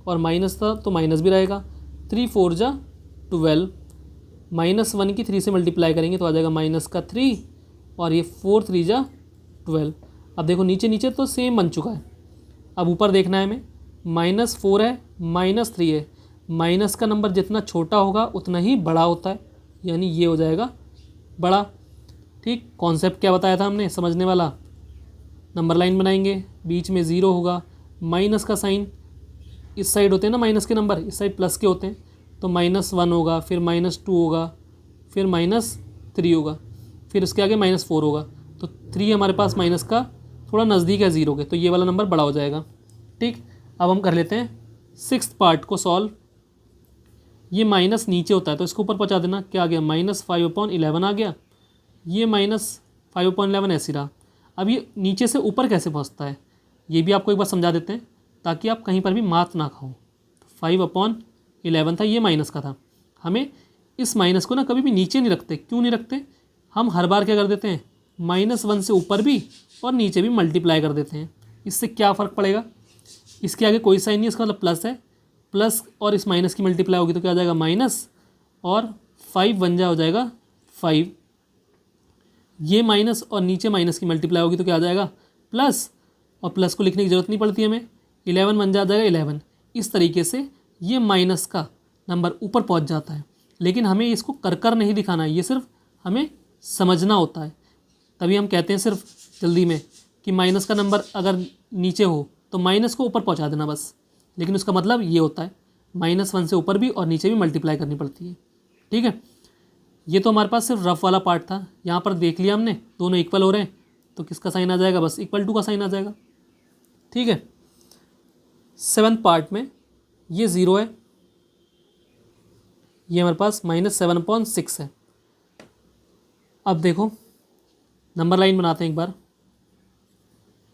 और माइनस था तो माइनस भी रहेगा, 3 4 जा 12, -1 की 3 से मल्टीप्लाई करेंगे तो आ जाएगा -3, और ये 4 3 जा 12। अब देखो नीचे नीचे तो सेम बन चुका है, अब ऊपर देखना है हमें, -4 है, -3 है, माइनस का नंबर जितना छोटा होगा उतना ही बड़ा होता है, यानी ये हो जाएगा बड़ा। ठीक, कॉन्सेप्ट क्या बताया था हमने समझने वाला, नंबर लाइन बनाएंगे, बीच में 0 होगा, माइनस का साइन इस साइड होते हैं ना, माइनस के नंबर इस साइड प्लस के होते हैं, तो -1 होगा, फिर -2 होगा, फिर -3 होगा, फिर उसके आगे -4 होगा, तो 3 हमारे पास माइनस का थोड़ा नज़दीक है 0 के, तो ये वाला नंबर बड़ा हो जाएगा। ठीक, अब हम कर लेते हैं 6th पार्ट को सॉल्व। ये माइनस नीचे होता है तो इसको ऊपर पहुंचा देना, क्या आ गया -5/11 आ गया, ये -5/11 ऐसे रहा। अब ये नीचे से ऊपर कैसे पहुंचता है ये भी आपको एक बार समझा देते हैं, ताकि आप कहीं पर भी मात ना खाओ। 5/11 था, ये माइनस का था, हमें इस माइनस को ना कभी भी नीचे नहीं रखते। क्यों नहीं रखते, हम हर बार क्या कर देते हैं, -1 से ऊपर भी और नीचे भी मल्टीप्लाई कर देते हैं। इससे क्या फ़र्क पड़ेगा, इसके आगे कोई साइन नहीं, इसका मतलब प्लस है, प्लस और इस माइनस की मल्टीप्लाई होगी तो क्या आ जाएगा माइनस, और 5 1 जा हो जाएगा 5, ये माइनस और नीचे माइनस की मल्टीप्लाई होगी तो क्या आ जाएगा प्लस, और प्लस को लिखने की ज़रूरत नहीं पड़ती हमें, 11 1 जा जाएगा 11। इस तरीके से ये माइनस का नंबर ऊपर पहुंच जाता है, लेकिन हमें इसको कर कर नहीं दिखाना है, ये सिर्फ हमें समझना होता है। तभी हम कहते हैं सिर्फ जल्दी में कि माइनस का नंबर अगर नीचे हो तो माइनस को ऊपर पहुंचा देना बस, लेकिन उसका मतलब ये होता है -1 से ऊपर भी और नीचे भी मल्टीप्लाई करनी पड़ती है। ठीक है, ये तो हमारे पास सिर्फ रफ वाला पार्ट था। यहाँ पर देख लिया हमने दोनों इक्वल हो रहे हैं तो किसका साइन आ जाएगा, बस =2 का साइन आ जाएगा। ठीक है, 7th पार्ट में ये 0 है, ये हमारे पास -7/6 है। अब देखो नंबर लाइन बनाते हैं एक बार,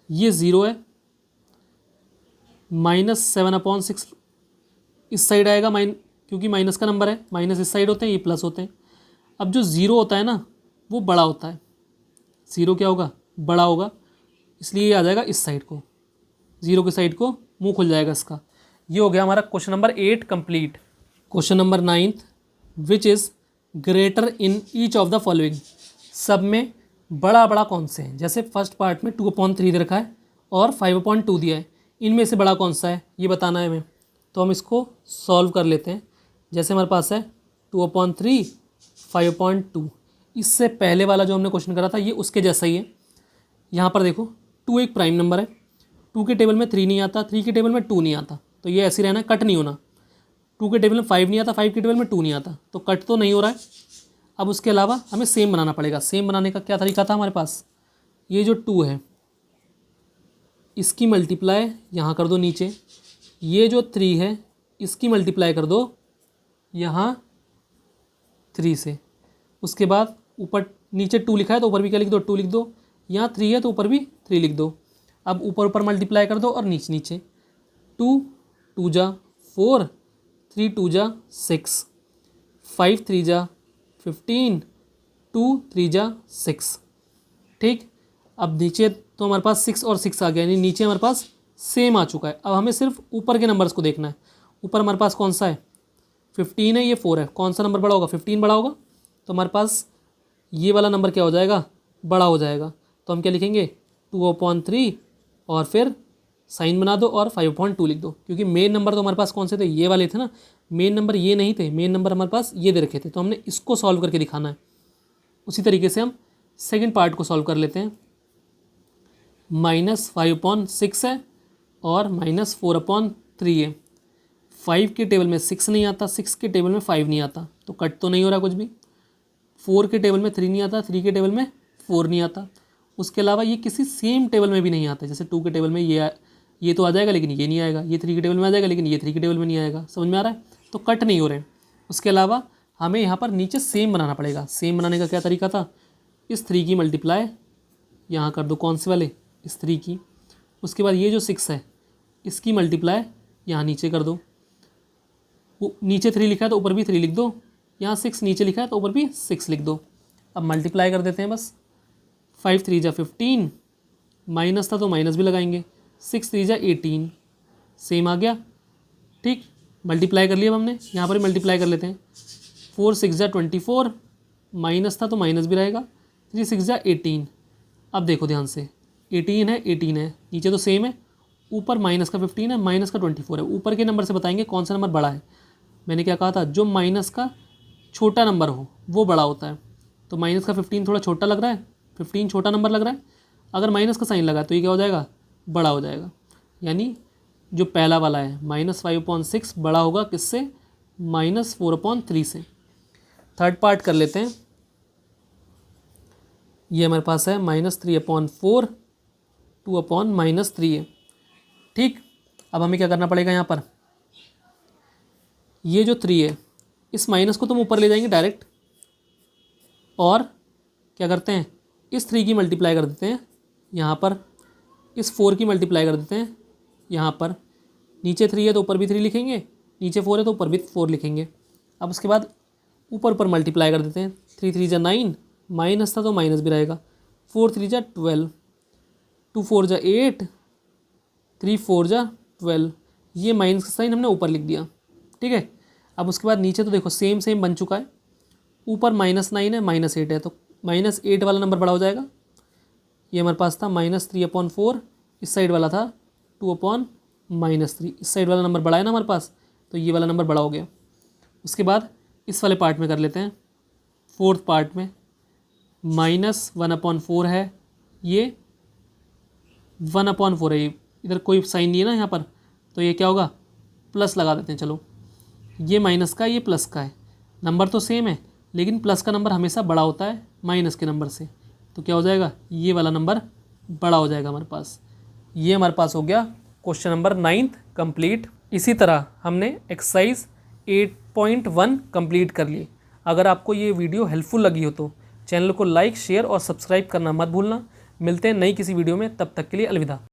ये 0 है, -7/6 इस साइड आएगा, क्योंकि माइनस का नंबर है, माइनस इस साइड होते हैं, ये प्लस होते हैं। अब जो 0 होता है ना वो बड़ा होता है, 0 क्या होगा, बड़ा होगा, इसलिए ये आ जाएगा इस साइड को, 0 की साइड को मुंह खुल जाएगा इसका। ये हो गया हमारा question number 8 complete. Question number 9, which is greater in each of the following, सब में बड़ा बड़ा कौन से हैं। जैसे फर्स्ट पार्ट में 2/3 दे रखा है और 5/2 दिया है, इनमें से बड़ा कौन सा है ये बताना है हमें, तो हम इसको सॉल्व कर लेते हैं। जैसे हमारे पास है 2/3 5/2, इससे पहले वाला जो हमने क्वेश्चन करा था ये उसके जैसा ही है। यहाँ पर देखो 2 एक प्राइम नंबर है, 2 के टेबल में 3 नहीं आता, 3 के टेबल में 2 नहीं आता, तो ये ऐसे ही रहना, कट नहीं होना। 2 के टेबल में 5 नहीं आता, 5 के टेबल में 2 नहीं आता, तो कट तो नहीं हो रहा है। अब उसके अलावा हमें सेम बनाना पड़ेगा। सेम बनाने का क्या तरीका था हमारे पास, ये जो 2 है इसकी मल्टीप्लाई यहाँ कर दो नीचे, ये जो 3 है इसकी मल्टीप्लाई कर दो यहाँ 3 से, उसके बाद ऊपर नीचे 2 लिखा है तो ऊपर भी क्या लिख दो, 2 लिख दो, यहाँ 3 है तो ऊपर भी 3 लिख दो। अब ऊपर ऊपर मल्टीप्लाई कर दो और नीचे नीचे, 2 2 जा 4, 3 2 जा 6, 5 3 जा 15, 2 3 जा 6। ठीक, अब नीचे तो हमारे पास 6 और 6 आ गया, यानी नीचे हमारे पास सेम आ चुका है। अब हमें सिर्फ ऊपर के नंबर्स को देखना है। ऊपर हमारे पास कौन सा है, 15 है, ये 4 है, कौन सा नंबर बड़ा होगा, 15 बड़ा होगा, तो हमारे पास ये वाला नंबर क्या हो जाएगा, बड़ा हो जाएगा। तो हम क्या लिखेंगे 2/3 और फिर साइन बना दो और 5/2 लिख दो, क्योंकि मेन नंबर तो हमारे पास कौन से थे, ये वाले थे ना, मेन नंबर ये नहीं थे, मेन नंबर हमारे पास ये दे रखे थे, तो हमने इसको सॉल्व करके दिखाना है। उसी तरीके से हम सेकेंड पार्ट को सॉल्व कर लेते हैं। -5/6 है और -4/3 है। 5 के टेबल में 6 नहीं आता, 6 के टेबल में 5 नहीं आता, तो कट तो नहीं हो रहा कुछ भी। 4 के टेबल में 3 नहीं आता, 3 के टेबल में 4 नहीं आता। उसके अलावा ये किसी सेम टेबल में भी नहीं आता, जैसे 2 के टेबल में ये तो आ जाएगा लेकिन ये नहीं आएगा, ये 3 के टेबल में आ जाएगा लेकिन ये 3 के टेबल में नहीं आएगा। समझ में आ रहा है, तो कट नहीं हो रहे हैं। उसके अलावा हमें यहाँ पर नीचे सेम बनाना पड़ेगा। सेम बनाने का क्या तरीका था, इस 3 की मल्टीप्लाई यहाँ कर दो, कौन से वाले, इस 3 की। उसके बाद ये जो 6 है इसकी मल्टीप्लाई यहाँ नीचे कर दो। वो नीचे 3 लिखा है तो ऊपर भी 3 लिख दो, यहाँ 6 नीचे लिखा है तो ऊपर भी 6 लिख दो। अब मल्टीप्लाई कर देते हैं बस। 5 3 जा 15, माइनस था तो माइनस भी लगाएंगे, 6 3 जा 18, सेम आ गया। ठीक, मल्टीप्लाई कर लिया अब हमने, यहाँ पर भी मल्टीप्लाई कर लेते हैं। 4 6 जा 24, माइनस था तो माइनस भी रहेगा, 3 6 जा 18। अब देखो ध्यान से, 18 है 18 है, नीचे तो सेम है, ऊपर माइनस का 15 है, माइनस का 24 है। ऊपर के नंबर से बताएंगे कौन सा नंबर बड़ा है। मैंने क्या कहा था, जो माइनस का छोटा नंबर हो वो बड़ा होता है। तो माइनस का 15 थोड़ा छोटा लग रहा है, 15 छोटा नंबर लग रहा है, अगर माइनस का साइन लगा तो ये क्या हो जाएगा, बड़ा हो जाएगा। यानी जो पहला वाला है -5/6 बड़ा होगा किससे, -4/3 से। थर्ड पार्ट कर लेते हैं। ये हमारे पास है -3/4, 2/-3 है। ठीक, अब हमें क्या करना पड़ेगा, यहाँ पर ये जो 3 है इस माइनस को तुम ऊपर ले जाएंगे डायरेक्ट, और क्या करते हैं, इस 3 की मल्टीप्लाई कर देते हैं यहाँ पर, इस 4 की मल्टीप्लाई कर देते हैं यहाँ पर। नीचे 3 है तो ऊपर भी 3 लिखेंगे, नीचे 4 है तो ऊपर भी 4 लिखेंगे। अब उसके बाद ऊपर ऊपर मल्टीप्लाई कर देते हैं। 3 3 जा 9, माइनस था तो माइनस भी रहेगा, 4 3 जा 12, 2 4 जा 8, 3 4 जा 12। ये माइनस का साइन हमने ऊपर लिख दिया। ठीक है, अब उसके बाद नीचे तो देखो सेम सेम बन चुका है, ऊपर -9 है, -8 है, तो -8 वाला नंबर बड़ा हो जाएगा। ये हमारे पास था -3/4, इस साइड वाला था 2/-3, इस साइड वाला नंबर बड़ा है ना हमारे पास, तो ये वाला नंबर बड़ा हो गया। उसके बाद इस वाले पार्ट में कर लेते हैं, फोर्थ पार्ट में -1/4 है, ये 1/4 है, ये इधर कोई साइन नहीं है ना यहाँ पर, तो ये क्या होगा, प्लस लगा देते हैं। चलो, ये माइनस का, ये प्लस का है, नंबर तो सेम है लेकिन प्लस का नंबर हमेशा बड़ा होता है माइनस के नंबर से, तो क्या हो जाएगा, ये वाला नंबर बड़ा हो जाएगा हमारे पास। ये हमारे पास हो गया क्वेश्चन नंबर 9th कंप्लीट। इसी तरह हमने एक्सरसाइज 8.1 कंप्लीट कर लिए। अगर आपको ये वीडियो हेल्पफुल लगी हो तो चैनल को लाइक, शेयर और सब्सक्राइब करना मत भूलना। मिलते हैं नई किसी वीडियो में, तब तक के लिए अलविदा।